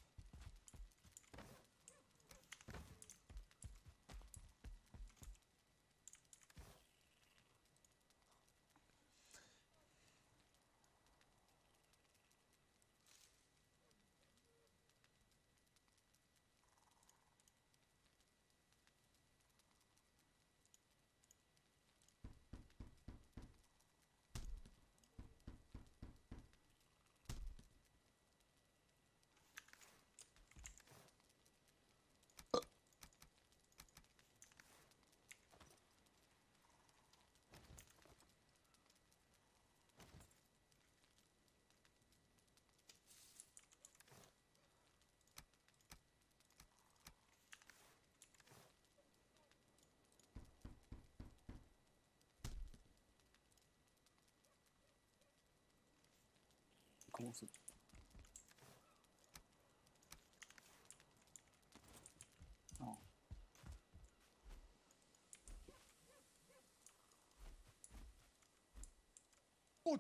S2: Comment ça? Non. Oh,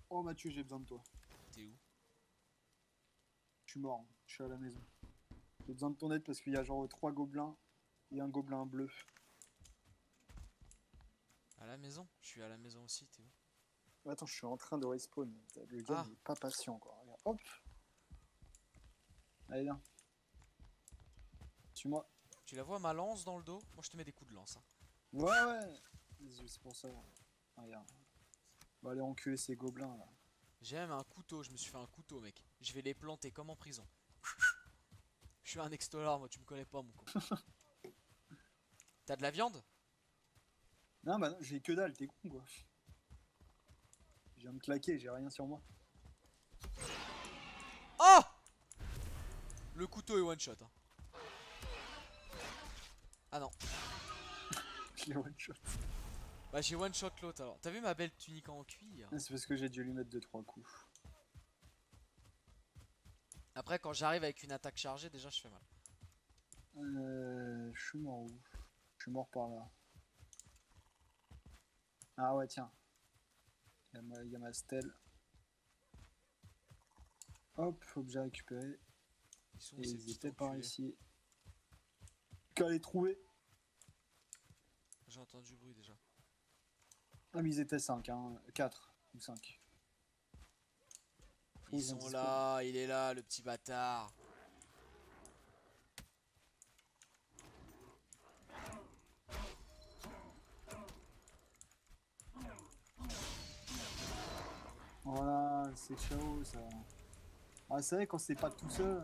S2: oh Mathieu, j'ai besoin de toi.
S1: T'es où?
S2: Je suis mort. Je suis à la maison. J'ai besoin de ton aide parce qu'il y a genre 3 gobelins et un gobelin bleu.
S1: À la maison? Je suis à la maison aussi, t'es où?
S2: Attends, je suis en train de respawn. Le gars,
S1: Ah,
S2: il est pas patient, quoi. Regarde. Hop. Allez, viens. Suis-moi.
S1: tu la vois ma lance dans le dos? Moi je te mets des coups de lance. Hein.
S2: Ouais, ouais. C'est pour ça. Regarde. On va aller enculer ces gobelins, là.
S1: J'ai même un couteau, je me suis fait un couteau mec. Je vais les planter comme en prison. Je suis un extolar moi, tu me connais pas mon con. T'as de la viande?
S2: Non, bah non, j'ai que dalle, t'es con, quoi. Je viens de claquer, j'ai rien sur moi.
S1: Oh! Le couteau est one shot. Hein. Ah non.
S2: Je l'ai one shot.
S1: Bah j'ai one shot l'autre alors. T'as vu ma belle tunique en cuir?
S2: C'est parce que j'ai dû lui mettre 2-3 coups.
S1: Après quand j'arrive avec une attaque chargée déjà je fais mal.
S2: Je suis mort où? Je suis mort par là. Ah ouais, tiens. Il y a ma stèle. Hop, objet récupéré.
S1: Ils sont
S2: Et
S1: où ces
S2: ils
S1: petits
S2: étaient par
S1: enculés?
S2: ici. Qu'à les trouver.
S1: J'ai entendu du bruit déjà.
S2: Ah mais ils étaient 5, hein. 4 ou 5.
S1: Ils sont là, il est là le petit bâtard.
S2: Voilà, c'est chaud ça. Ah c'est vrai quand c'est pas tout seul,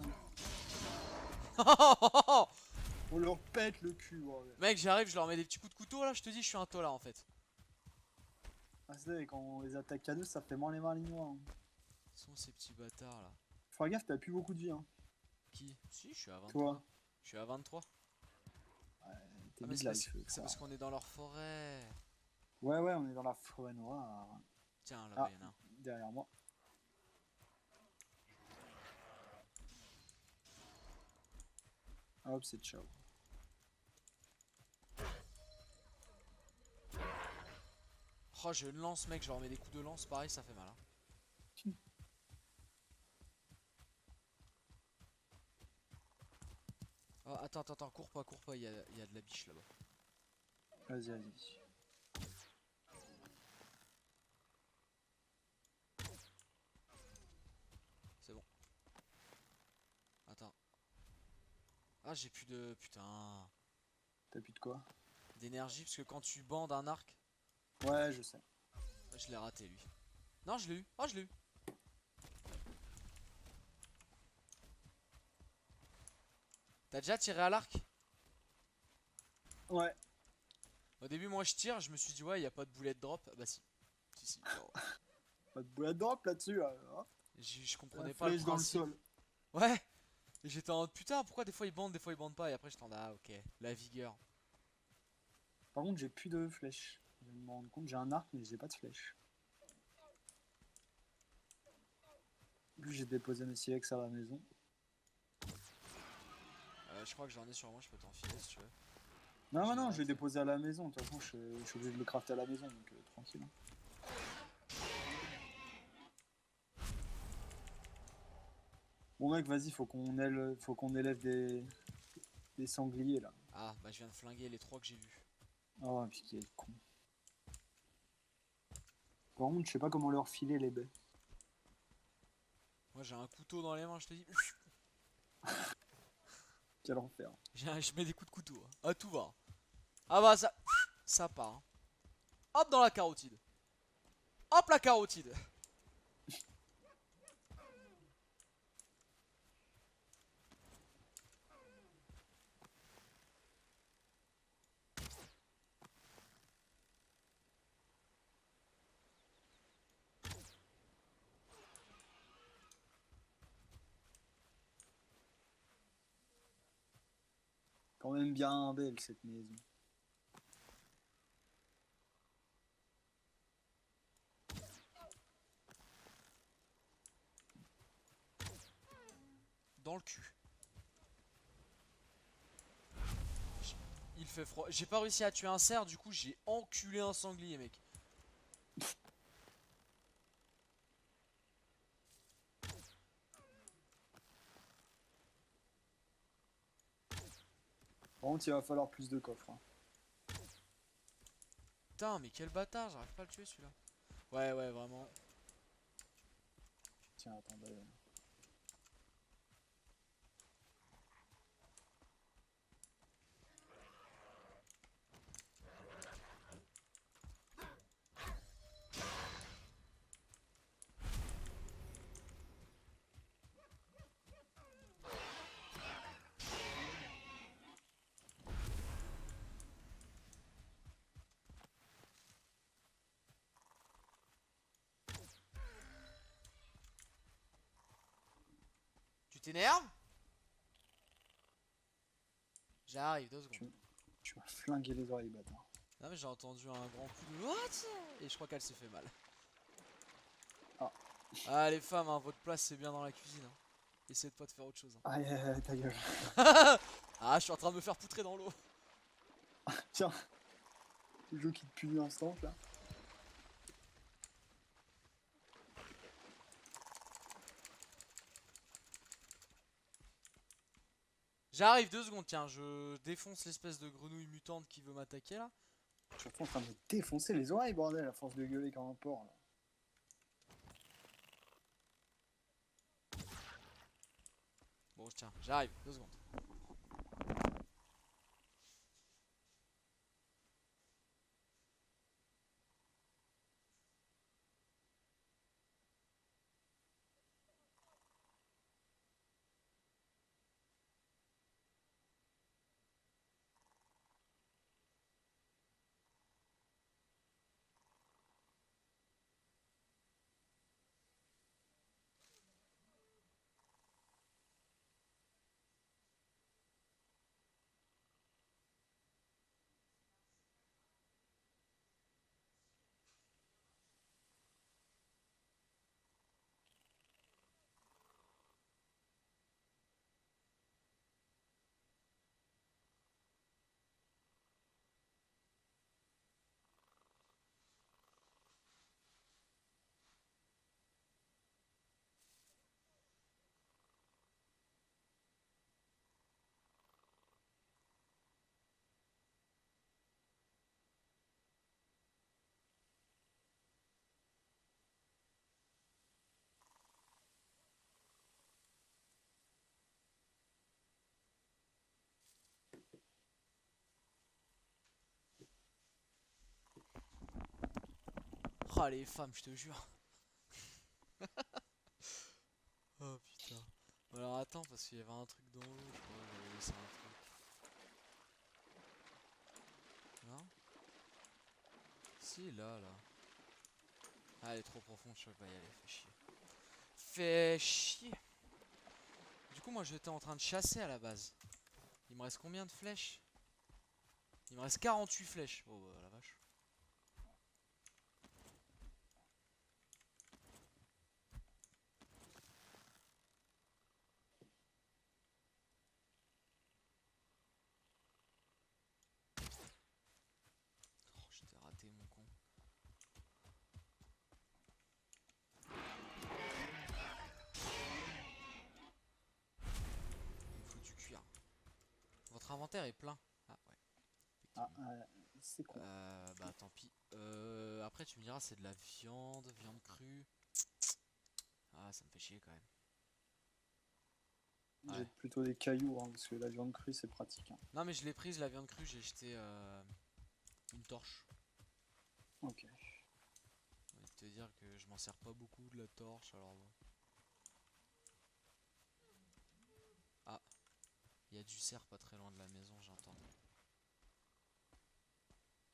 S2: on leur pète le cul. Ouais.
S1: Mec j'arrive, je leur mets des petits coups de couteau là, je te dis je suis un tolard en fait.
S2: Ah c'est vrai quand on les attaque à deux ça fait moins les malinois. Hein.
S1: Ils sont ces petits bâtards là.
S2: Fais gaffe, t'as plus beaucoup de vie. Hein.
S1: Qui? Si je suis à 23.
S2: Toi,
S1: Je suis à 23.
S2: t'es
S1: Ah mais
S2: mid-life.
S1: c'est parce qu'on est dans leur forêt.
S2: Ouais, ouais, on est dans la forêt noire.
S1: Tiens là-bas
S2: Ah,
S1: y'en a un.
S2: derrière moi. Hop, c'est ciao.
S1: Oh j'ai une lance mec, je leur mets des coups de lance, pareil ça fait mal. Hein. Oh, attends, cours pas, il y a de la biche là-bas.
S2: Vas-y, vas-y.
S1: C'est bon. Attends. Ah j'ai plus de... Putain.
S2: T'as plus de quoi?
S1: D'énergie, parce que quand tu bandes un arc...
S2: Ouais, je sais.
S1: Ah, je l'ai raté lui. Non je l'ai eu. Oh je l'ai eu. T'as déjà tiré à l'arc?
S2: Ouais.
S1: Au début, moi je tire, je me suis dit, ouais, y a pas de boulet de drop. Ah bah si. Si, si. Oh.
S2: Pas de boulette drop là-dessus. Hein.
S1: Je
S2: La
S1: comprenais pas le
S2: flèche dans le
S1: principe.
S2: sol.
S1: Ouais! Et j'étais en mode putain, pourquoi des fois ils bandent pas? Et après j'étais en mode ah, ok, la vigueur.
S2: Par contre, j'ai plus de flèches. Je viens de me rendre compte, j'ai un arc, mais j'ai pas de flèches. En plus, j'ai déposé mes silex à la maison.
S1: Je crois que j'en ai sur moi, je peux t'en filer si tu veux.
S2: Non,
S1: J'ai
S2: non, non, je l'ai
S1: arrêté.
S2: déposé à la maison. De toute façon, je suis obligé de le crafter à la maison, donc tranquille. Hein. Bon, mec, vas-y, faut qu'on élève des sangliers là.
S1: Ah, bah je viens de flinguer les trois que j'ai vus.
S2: Oh, puis qui est con. Par contre, je sais pas comment leur filer les baies.
S1: Moi j'ai un couteau dans les mains, je te dis.
S2: Quel enfer.
S1: Je mets des coups de couteau. Hein. À tout va. Ah bah ça. Ça part. Hein. Hop dans la carotide. Hop la carotide.
S2: Quand même bien belle cette maison.
S1: Dans le cul. Il fait froid. J'ai pas réussi à tuer un cerf, du coup j'ai enculé un sanglier, mec.
S2: Par contre, il va falloir plus de coffres. Hein.
S1: Putain, mais quel bâtard, j'arrive pas à le tuer celui-là. Ouais, ouais, vraiment.
S2: Tiens, attendez.
S1: Tu t'énerves? J'arrive, 2 secondes.
S2: Tu vas flinguer les oreilles, bâtard.
S1: Non mais j'ai entendu un grand coup de what? Et je crois qu'elle s'est fait mal.
S2: Ah.
S1: Ah les femmes, hein, votre place c'est bien dans la cuisine. Hein. Essayez de pas de faire autre chose. Hein.
S2: Aïe, aïe, aïe, ta gueule.
S1: Ah, je suis en train de me faire poutrer dans l'eau.
S2: Tiens. Le jeu qui te punit instant là.
S1: J'arrive, 2 secondes, tiens, je défonce l'espèce de grenouille mutante qui veut m'attaquer là.
S2: Je suis en train de me défoncer les oreilles, bordel, à force de gueuler comme un porc là.
S1: Bon, tiens, j'arrive, 2 secondes. Oh les femmes, je te jure. Oh putain. Alors attends, parce qu'il y avait un truc dans l'eau, je crois. laisser un truc. Non? Si, là. Ah, elle est trop profonde, je peux pas y aller, fais chier. Fais chier. Du coup, moi j'étais en train de chasser à la base. Il me reste combien de flèches? Il me reste 48 flèches. Oh bah la vache. Oh, je t'ai raté mon con. Il me faut du cuir. Votre inventaire est plein. Ah ouais.
S2: Ah,
S1: Effectivement.
S2: c'est con.
S1: Bah tant pis. Après tu me diras c'est de la viande crue. Ah ça me fait chier quand même. Ouais.
S2: Jette plutôt des cailloux, hein, parce que la viande crue, c'est pratique. Hein.
S1: Non mais je l'ai prise la viande crue, j'ai jeté une torche.
S2: Ok.
S1: J'ai envie de te dire que je m'en sers pas beaucoup de la torche alors bon. Ah, il y a du cerf pas très loin de la maison, j'entends.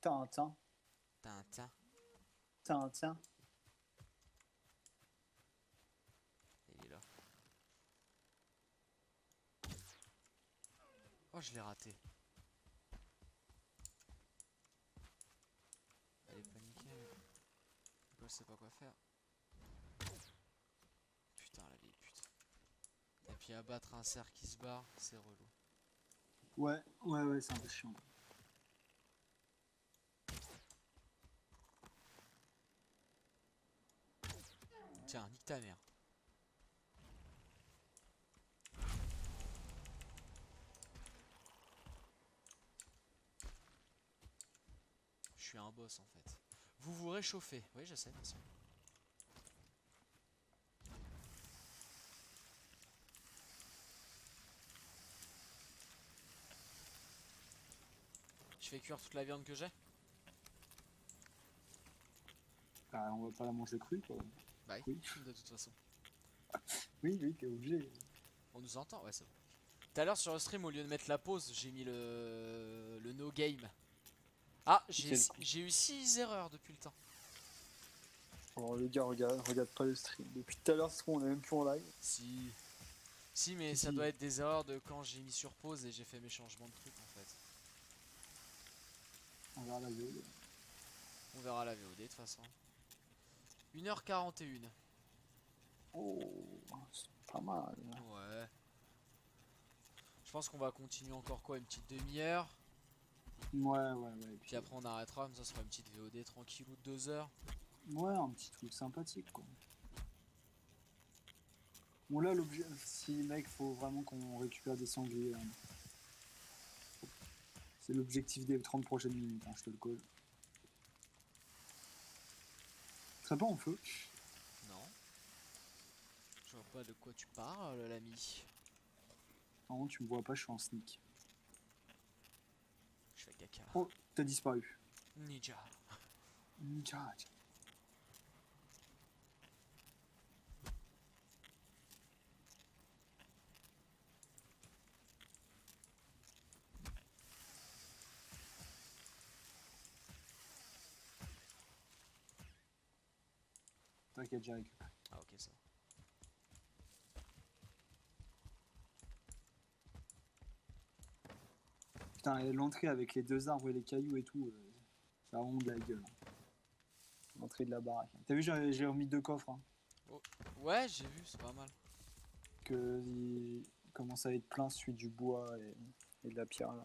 S2: Tintin.
S1: Tintin.
S2: Tintin.
S1: Il est là. Oh je l'ai raté. Elle est paniquée. Je sais pas quoi faire. Putain la vieille pute. Et puis abattre un cerf qui se barre, c'est relou.
S2: Ouais, c'est un peu chiant.
S1: Tiens, nique ta mère. Je suis un boss en fait. Vous vous réchauffez. Oui, je sais, merci. Je fais cuire toute la viande que j'ai.
S2: Bah, on va pas la manger crue, quoi.
S1: Bah
S2: Oui.
S1: de toute façon.
S2: Oui, t'es obligé.
S1: On nous entend? Ouais, c'est bon. Tout à l'heure sur le stream, au lieu de mettre la pause, j'ai mis le no game. Ah, j'ai eu 6 erreurs depuis le temps.
S2: Alors, le gars, regarde pas le stream. Depuis tout à l'heure, on est même plus en live.
S1: Si, mais ça doit être des erreurs de quand j'ai mis sur pause et j'ai fait mes changements de trucs en fait.
S2: On verra la VOD.
S1: On verra la VOD de toute façon. 1h41.
S2: Oh, c'est pas mal.
S1: Ouais. Je pense qu'on va continuer encore quoi, une petite demi-heure.
S2: Ouais.
S1: Puis après on arrêtera, comme ça sera une petite VOD tranquille ou de 2 heures.
S2: Ouais, un petit truc sympathique, quoi. Bon, là, l'objet. Si, mec, faut vraiment qu'on récupère des sangliers. Hein. C'est l'objectif des 30 prochaines minutes, hein, je te le colle. Serait pas en feu?
S1: Non. Je vois pas de quoi tu parles, l'ami.
S2: Non, tu me vois pas, je suis en sneak.
S1: Je fais caca.
S2: Oh, t'as disparu.
S1: Ninja.
S2: Ninja. T'inquiète, j'ai récupéré.
S1: Ah ok ça.
S2: Putain, et l'entrée avec les deux arbres et les cailloux et tout, ça a vraiment de la gueule. Hein. L'entrée de la baraque. T'as vu, j'ai remis 2 coffres. Hein,
S1: Oh. Ouais, j'ai vu, c'est pas mal.
S2: que il commence à être plein celui du bois et de la pierre là.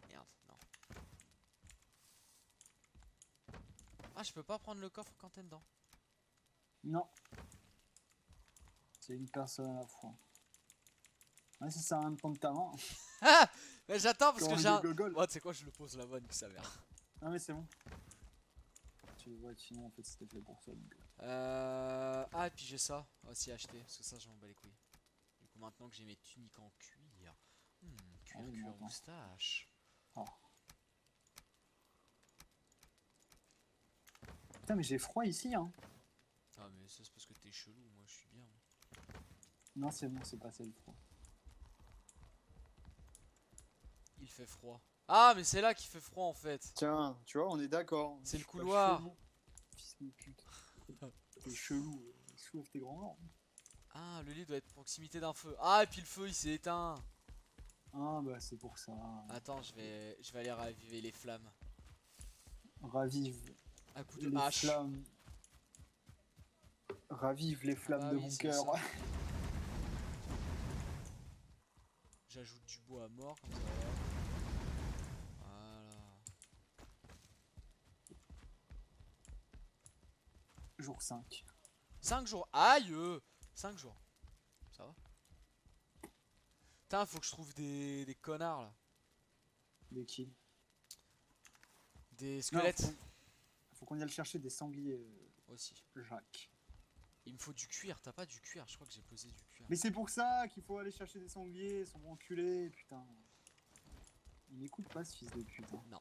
S1: Merde, non. Ah, je peux pas prendre le coffre quand t'es dedans.
S2: Non. C'est une personne à la fois. Ouais, ça sert à rien de prendre ta main.
S1: Ah, mais j'attends parce que j'ai un...
S2: Gogol.
S1: Oh, tu sais quoi, je le pose là-bas, nique sa mère.
S2: Ah mais c'est bon. Tu vois, sinon en fait c'était fait pour ça. Donc...
S1: Ah, et puis j'ai ça aussi acheté, parce que ça, je m'en bats les couilles. Du coup, maintenant que j'ai mes tuniques en cuir. Cuir,
S2: Ah oui,
S1: cuir,
S2: maintenant.
S1: moustache.
S2: Ah. Putain, mais j'ai froid ici, hein.
S1: Ah mais ça c'est parce que t'es chelou, moi je suis bien.
S2: Non, c'est bon, c'est passé le froid.
S1: Il fait froid. Ah mais c'est là qu'il fait froid en fait.
S2: Tiens, tu vois, on est d'accord.
S1: C'est
S2: Je
S1: le
S2: suis pas
S1: couloir.
S2: chelou, fils de pute. T'es chelou, soulève tes grands normes.
S1: Ah le lit doit être proximité d'un feu. Ah et puis le feu il s'est éteint.
S2: Ah bah c'est pour ça.
S1: Attends je vais aller raviver les flammes.
S2: Ravive
S1: À coup de
S2: les
S1: hache.
S2: flammes. Ravive les flammes
S1: Ah
S2: de
S1: oui,
S2: mon
S1: c'est
S2: cœur.
S1: ça. J'ajoute du bois à mort comme ça. Voilà.
S2: Jour 5.
S1: 5 jours. Aïe 5 jours. Ça va. Putain, faut que je trouve des connards là.
S2: Des qui?
S1: Des
S2: Non,
S1: squelettes
S2: faut qu'on y aille chercher des sangliers,
S1: aussi.
S2: Jacques.
S1: Il me faut du cuir. T'as pas du cuir? Je crois que j'ai posé du cuir.
S2: Mais c'est pour ça qu'il faut aller chercher des sangliers, ils sont enculés, putain. Il m'écoute pas ce fils de pute. Hein.
S1: Non.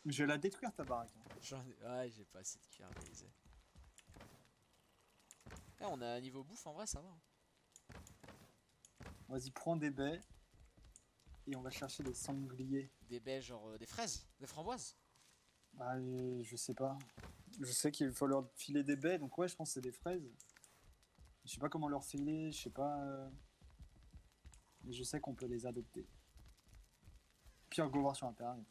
S2: Je vais la détruire ta baraque. Hein.
S1: J'en ai... Ouais, j'ai pas assez de cuir brisé. Eh, on a un niveau bouffe en vrai, ça va.
S2: Vas-y, prends des baies et on va chercher des sangliers.
S1: Des baies, genre des fraises, des framboises.
S2: Bah, je sais pas. Je sais qu'il faut leur filer des baies, donc ouais, je pense que c'est des fraises. Je sais pas comment leur filer, je sais pas. Mais je sais qu'on peut les adopter. Pire, go voir sur internet.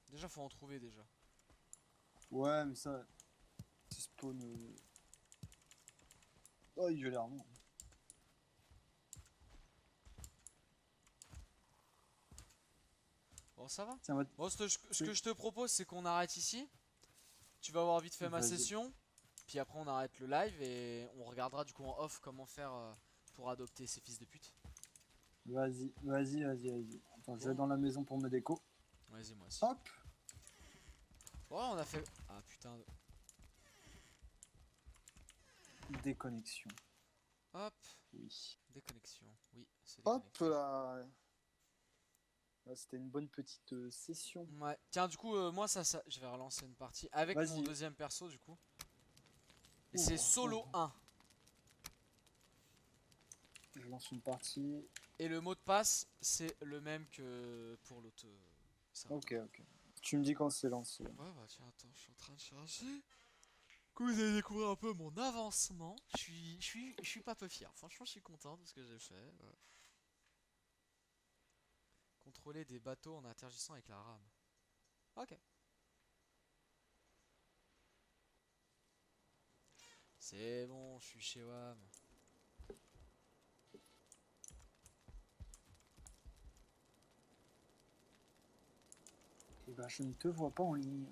S1: Déjà, faut en trouver déjà.
S2: Ouais, mais ça. C'est spawn. Oh, il a l'air bon.
S1: Bon, ça va.
S2: Tiens,
S1: Bon, ce que je te propose, c'est qu'on arrête ici. Tu vas avoir vite fait ma
S2: Vas-y.
S1: session. Puis après, on arrête le live et on regardera du coup en off comment faire pour adopter ces fils de pute.
S2: Vas-y. Attends, je vais
S1: Bon.
S2: dans la maison pour me déco.
S1: Vas-y, moi aussi.
S2: Hop.
S1: Ouais, on a fait. Ah putain.
S2: Déconnexion.
S1: Hop.
S2: Oui.
S1: Déconnexion. Oui, c'est
S2: Hop
S1: déconnecté.
S2: là. Là, c'était une bonne petite session.
S1: Ouais. Tiens, du coup, moi, je vais relancer une partie avec mon
S2: Vas-y.
S1: deuxième perso, du coup. Et
S2: Ouh,
S1: c'est solo
S2: ouh.
S1: 1.
S2: Je lance une partie.
S1: Et le mot de passe, c'est le même que pour l'autre.
S2: Ok. Tu me dis quand c'est lancé.
S1: Ouais, bah tiens, attends, je suis en train de charger. Du coup, vous allez découvrir un peu mon avancement. Je suis pas peu fier. Franchement, je suis content de ce que j'ai fait. Ouais. Contrôler des bateaux en interagissant avec la rame. Ok. C'est bon, je suis chez WAM.
S2: Et bah, je ne te vois pas en ligne.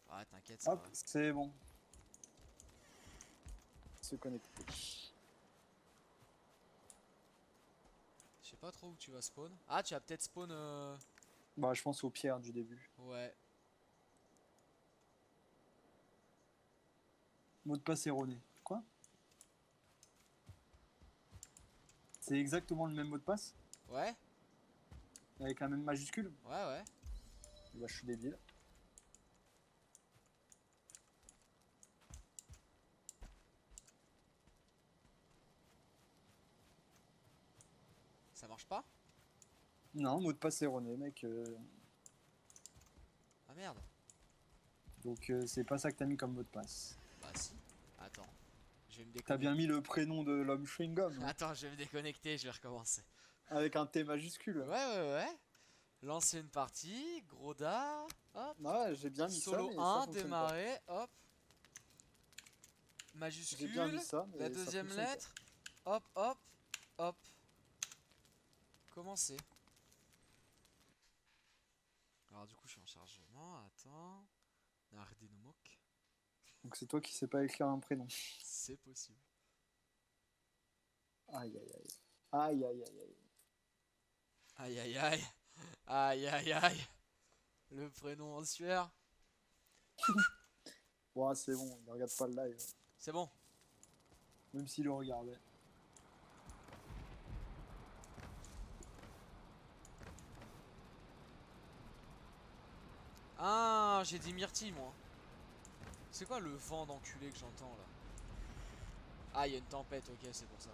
S1: Ah, t'inquiète, ça
S2: Hop,
S1: va.
S2: c'est bon. Se connecter.
S1: Je sais pas trop où tu vas spawn. Ah, tu vas peut-être spawn.
S2: Bah, je pense aux pierres du début.
S1: Ouais.
S2: Mot de passe erroné. Quoi? C'est exactement le même mot de passe?
S1: Ouais.
S2: Avec la même majuscule?
S1: Ouais.
S2: Bah, je suis débile.
S1: Ça marche pas?
S2: Non, mot de passe erroné, mec.
S1: Ah merde.
S2: Donc, c'est pas ça que t'as mis comme mot de passe.
S1: Bah si. Attends. Je vais me
S2: T'as
S1: déconnecter.
S2: bien mis le prénom de l'homme chewing-gum. Hein,
S1: Attends, je vais me déconnecter, je vais recommencer.
S2: avec un T majuscule.
S1: Ouais. Lancer une partie, gros dard, hop.
S2: Ouais, j'ai bien mis
S1: Solo
S2: ça, mais ça
S1: 1,
S2: fonctionne
S1: démarrer, hop.
S2: pas. J'ai bien mis
S1: Majuscule,
S2: ça, mais
S1: la
S2: ça
S1: deuxième
S2: fonctionne pas.
S1: lettre, hop. Commencer. Alors du coup, je suis en chargement, attends. Nardenomok,
S2: Donc c'est toi qui sais pas écrire un prénom.
S1: c'est possible.
S2: Aïe. Aïe.
S1: Aïe. Le prénom en sueur.
S2: Ouais, c'est bon, il regarde pas le live.
S1: C'est bon.
S2: Même s'il le regardait.
S1: Putain, j'ai des myrtilles moi. C'est quoi le vent d'enculé que j'entends là? Ah, il y a une tempête, ok, c'est pour ça.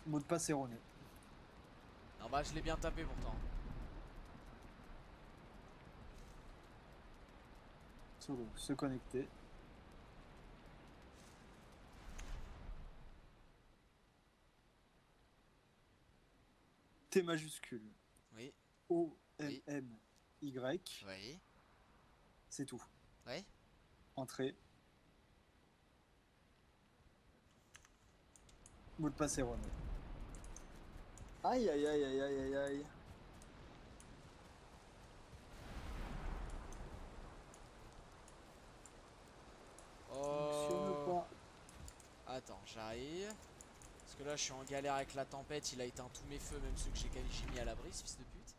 S2: Mot de passe erroné.
S1: Non bah je l'ai bien tapé pourtant.
S2: Solo, se connecter. T majuscule.
S1: Oui,
S2: O-M-M-Y.
S1: oui,
S2: C'est tout.
S1: oui.
S2: Entrée. Mot de passe erroné. Aïe aïe aïe aïe aïe aïe aïe. Fonctionne
S1: Oh.
S2: pas.
S1: Attends, j'arrive. Parce que là je suis en galère avec la tempête, il a éteint tous mes feux, même ceux que j'ai mis à l'abri, ce fils de pute.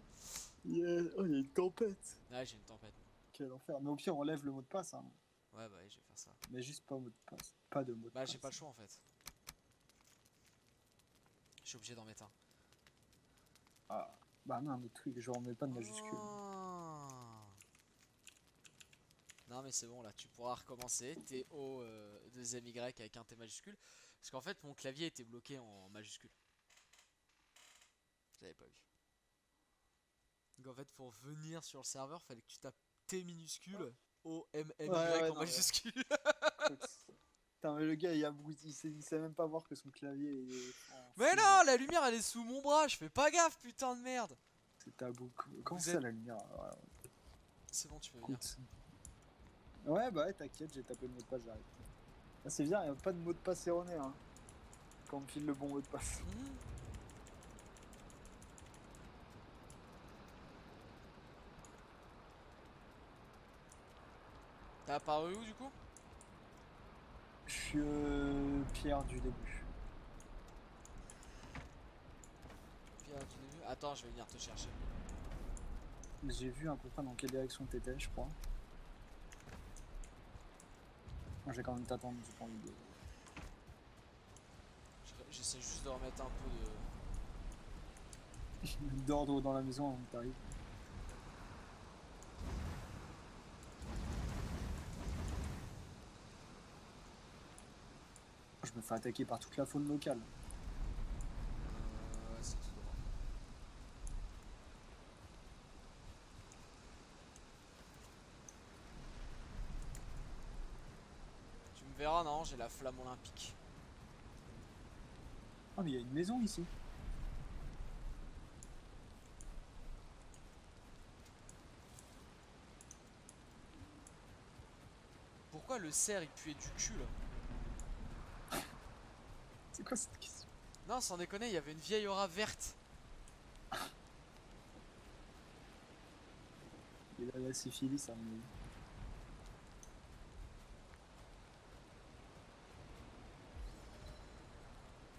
S2: Oh, il y a une tempête.
S1: Ouais, j'ai une tempête.
S2: Quel enfer. Mais au pire, on lève le mot de passe. Hein.
S1: Ouais, bah oui, je vais faire ça.
S2: Mais juste pas mot de passe. Pas de mot de
S1: Bah
S2: passe.
S1: j'ai pas le choix en fait. Je suis obligé d'en mettre un.
S2: Ah. Bah non, un autre truc, je remets pas de majuscule.
S1: Oh. Non mais c'est bon là, tu pourras recommencer. T-O 2MY avec un T majuscule. Parce qu'en fait mon clavier était bloqué en majuscule. J'avais pas vu. Donc en fait pour venir sur le serveur, fallait que tu tapes T minuscule O-M-M-Y
S2: Ouais,
S1: en
S2: non,
S1: majuscule.
S2: Putain, mais le gars, il sait même pas voir que son clavier est en
S1: Mais
S2: full.
S1: non, la lumière elle est sous mon bras, je fais pas gaffe, putain de merde.
S2: C'est tabou. Comment
S1: Vous
S2: ça,
S1: êtes-
S2: la lumière?
S1: C'est bon, tu peux venir.
S2: Écoute. Ouais, bah ouais, t'inquiète, j'ai tapé le mot de passe, j'arrive. Ah, c'est bien, il a pas de mot de passe erroné, hein. Quand on me file le bon mot de passe.
S1: Mhm. T'as apparu où du coup?
S2: Je suis Pierre du début.
S1: Pierre du début. Attends, je vais venir te chercher.
S2: J'ai vu à peu près dans quelle direction t'étais, je crois. Moi, j'ai quand même t'attendre, j'ai pas envie de.
S1: J'essaie juste de remettre un peu de.
S2: D'ordre dans la maison avant que t'arrives. Je me fais attaquer par toute la faune locale.
S1: Ouais, c'est tout droit. Tu me verras, non, j'ai la flamme olympique.
S2: Ah, mais il y a une maison ici.
S1: Pourquoi le cerf il puait du cul là?
S2: C'est quoi cette question?
S1: Non, sans déconner, il y avait une vieille aura verte.
S2: Il a la syphilis, à mon avis.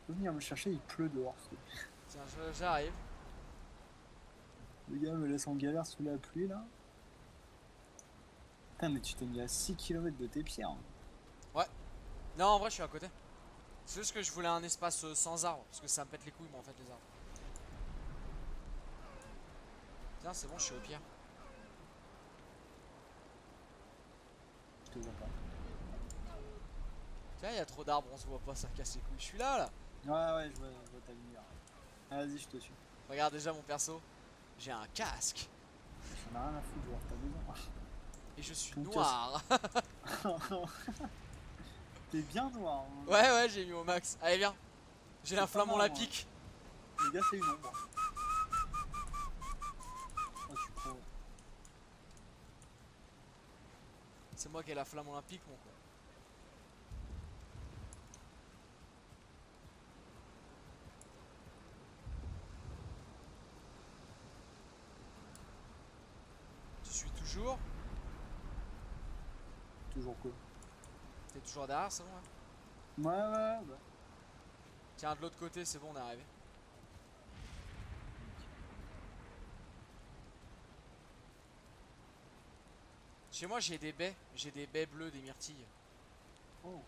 S2: Faut venir me chercher, il pleut dehors.
S1: Tiens, j'arrive.
S2: Le gars me laisse en galère sous la pluie là. Putain, mais tu t'es mis à 6 km de tes pieds. Hein.
S1: Non, en vrai, je suis à côté. C'est juste que je voulais un espace sans arbres. Parce que ça me pète les couilles, moi, en fait, les arbres. Tiens, c'est bon, je suis au pire.
S2: Je te vois pas.
S1: Tiens, il y a trop d'arbres, on se voit pas, ça casse les couilles. Je suis là, là.
S2: Ouais, je vois ta lumière. Ah, vas-y, je te suis.
S1: Regarde déjà mon perso. J'ai un casque.
S2: J'en ai rien à foutre de voir ta maison.
S1: Et je suis
S2: Ton
S1: noir.
S2: T'es bien noir. Hein.
S1: Ouais, j'ai mis au max. Allez, viens. J'ai la
S2: C'est
S1: flamme
S2: pas mal,
S1: olympique.
S2: Le gars, c'est une ombre. Oh, je suis pro.
S1: C'est moi qui ai la flamme olympique, mon con. Tu suis toujours.
S2: Toujours quoi?
S1: T'es toujours derrière, c'est bon, hein?
S2: Ouais.
S1: Tiens, de l'autre côté, c'est bon, on est arrivé. Chez moi, j'ai des baies. J'ai des baies bleues, des myrtilles.
S2: Oh.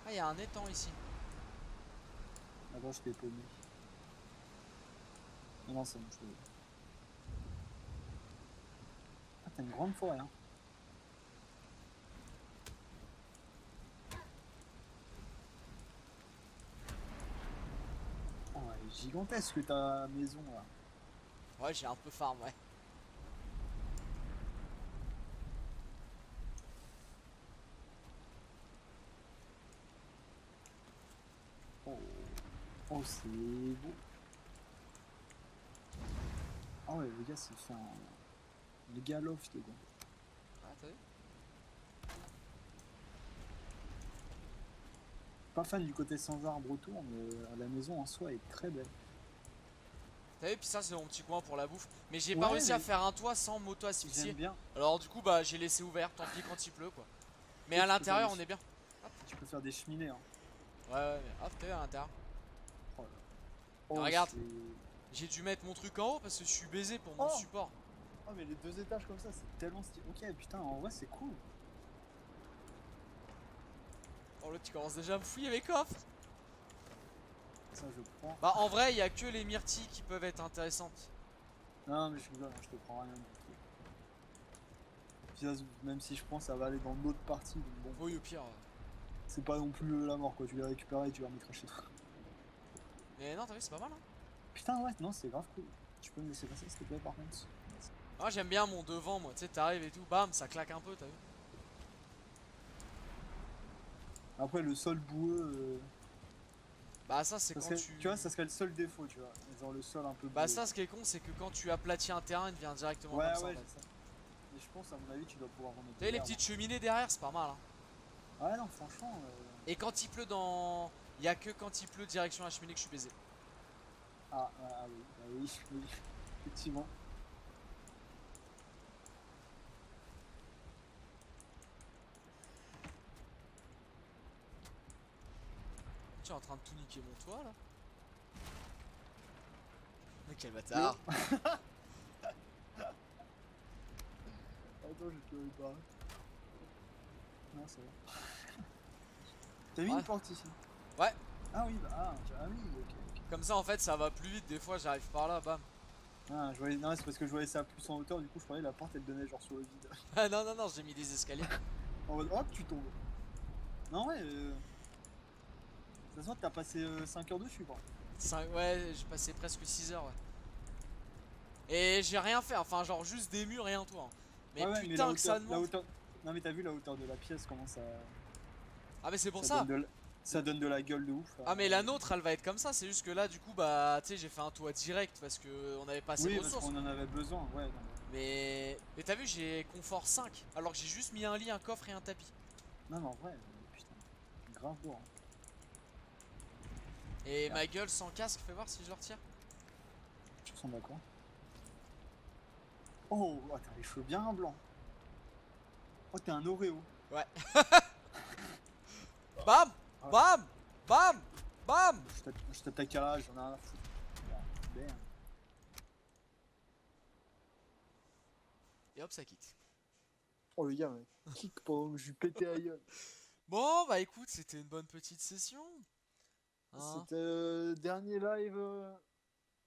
S1: Ah, il y a un étang ici.
S2: Avant, je t'ai paumé. Non, c'est bon, je l'ai. Ah, t'as une grande forêt, hein. Oh, elle est gigantesque ta maison, là.
S1: Ouais, j'ai un peu farm, ouais.
S2: Oh, oh c'est beau. Ah ouais, le gars, s'est fait un méga loft, quoi.
S1: Ah, t'as vu?
S2: Pas fan du côté sans arbre autour, mais la maison en soi est très belle.
S1: T'as vu, puis ça c'est mon petit coin pour la bouffe. Mais j'ai
S2: Ouais,
S1: pas réussi à
S2: mais
S1: faire un toit sans moto asphyxier.
S2: j'aime bien.
S1: Alors du coup bah j'ai laissé ouvert, tant pis quand il pleut quoi. Mais
S2: Tu
S1: à
S2: sais, tu peux faire
S1: l'intérieur
S2: des
S1: on est bien.
S2: Tu peux faire des cheminées, hein.
S1: Ouais mais hop t'as vu à l'intérieur.
S2: Oh là.
S1: Mais
S2: Oh,
S1: regarde,
S2: c'est-
S1: j'ai dû mettre mon truc en haut parce que je suis baisé pour mon
S2: Oh
S1: support.
S2: Oh, mais les 2 étages comme ça, c'est tellement stylé. Ok, putain, en vrai, c'est cool.
S1: Oh là tu commences déjà à me fouiller mes coffres.
S2: Ça, je prends.
S1: Bah en vrai il y a que les myrtilles qui peuvent être intéressantes.
S2: Non, mais je rigole, hein, je te prends rien. Puis ça, même si je pense, ça va aller dans d'autres parties. Donc bon,
S1: Oui au pire.
S2: c'est pas non plus la mort, quoi. Tu les récupères et tu vas remettre chez toi.
S1: Mais non t'as vu c'est pas mal hein.
S2: Putain, ouais, non, c'est grave cool. Tu peux me laisser passer, s'il te plaît, par contre.
S1: Moi j'aime bien mon devant moi, tu sais t'arrives et tout, bam ça claque un peu t'as vu.
S2: Après, le sol boueux.
S1: Bah ça c'est
S2: Ça
S1: quand
S2: serait- Tu vois, ça serait le seul défaut, tu vois. Genre le sol un peu
S1: Bah
S2: boueux.
S1: ça ce qui est con c'est que quand tu aplatis un terrain il devient directement
S2: Ouais,
S1: comme ça en
S2: ouais,
S1: fait.
S2: je sais. Mais je pense, à mon avis, tu dois pouvoir remettre.
S1: T'as vu
S2: de
S1: les
S2: l'herbe.
S1: petites cheminées derrière c'est pas mal hein.
S2: Ouais, non, franchement.
S1: Et quand il pleut dans... Il y a que quand il pleut direction la cheminée que je suis baisé.
S2: Ah oui, bah oui, oui, effectivement.
S1: Tu es en train de tout niquer mon toit là. Mais quel bâtard.
S2: Attends, je te le pas. Non, c'est bon. T'as mis
S1: Ouais.
S2: une porte ici?
S1: Ouais.
S2: Ah oui, oui, ok.
S1: Comme ça en fait ça va plus vite, des fois j'arrive par là, bam.
S2: Ah, je voyais... Non, c'est parce que je voyais ça plus en hauteur, du coup je croyais la porte elle donnait genre sur le vide.
S1: Ah non non non j'ai mis des escaliers.
S2: En mode hop, tu tombes. Non, ouais, de toute façon, t'as passé 5 heures dessus, quoi.
S1: Ouais j'ai passé presque 6 heures ouais. Et j'ai rien fait, enfin genre juste des murs et un toit hein. Mais
S2: Ouais,
S1: putain
S2: la
S1: que ça
S2: hauteur, la
S1: demande.
S2: hauteur... Non, mais t'as vu la hauteur de la pièce, comment ça.
S1: Ah mais c'est pour
S2: Ça
S1: ça.
S2: ça donne de la gueule de ouf.
S1: Ah mais la nôtre elle va être comme ça, c'est juste que là du coup bah tu sais j'ai fait un toit direct parce que on avait pas assez
S2: Oui,
S1: de
S2: parce
S1: ressources.
S2: qu'on en avait besoin, ouais. Non,
S1: Mais t'as vu j'ai confort 5 alors que j'ai juste mis un lit, un coffre et un tapis.
S2: non, mais en vrai, putain, grave beau. Hein.
S1: Et ma gueule sans casque, fais voir si je le retire.
S2: Je suis d'accord. Oh, t'as les cheveux bien blancs. Oh, t'es un Oreo.
S1: Ouais. Bam bam bam bam.
S2: Je te tape à l'âge, j'en ai rien à foutre. Damn.
S1: Et hop ça quitte.
S2: Oh, le gars, kick pendant que je lui pétais à gueule.
S1: Bon bah écoute c'était une bonne petite session. Hein.
S2: C'était le dernier live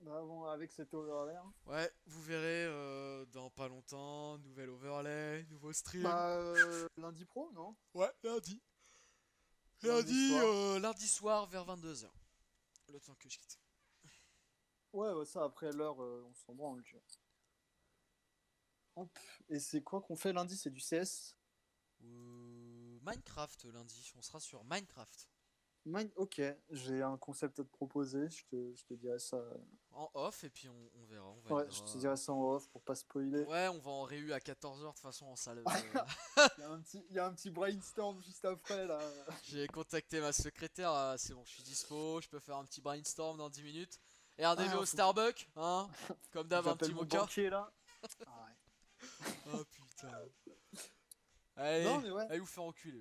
S2: avant avec cet overlay.
S1: Ouais vous verrez dans pas longtemps, nouvel overlay, nouveau stream.
S2: Bah, lundi pro, non?
S1: Ouais lundi.
S2: Lundi soir.
S1: Lundi soir vers 22 h. Le temps que je quitte.
S2: Ouais, ça après l'heure, on s'en branle, tu vois. Hop. Et c'est quoi qu'on fait lundi? C'est du CS?
S1: Minecraft lundi, on sera sur Minecraft.
S2: Ok, j'ai un concept à te proposer, je te dirai ça.
S1: En off et puis on verra.
S2: Ouais, je te dirai ça en off pour pas spoiler.
S1: Ouais, on va en réu à 14 h de toute façon en salle.
S2: Il y a un petit brainstorm juste après là.
S1: J'ai contacté ma secrétaire, c'est bon, je suis dispo, je peux faire un petit brainstorm dans 10 minutes. Et un DV au Starbucks, hein. Comme d'hab, un petit
S2: mon
S1: mocha.
S2: banquier là. Ah ouais.
S1: Oh putain. Allez,
S2: Non, mais ouais.
S1: allez vous faire enculer.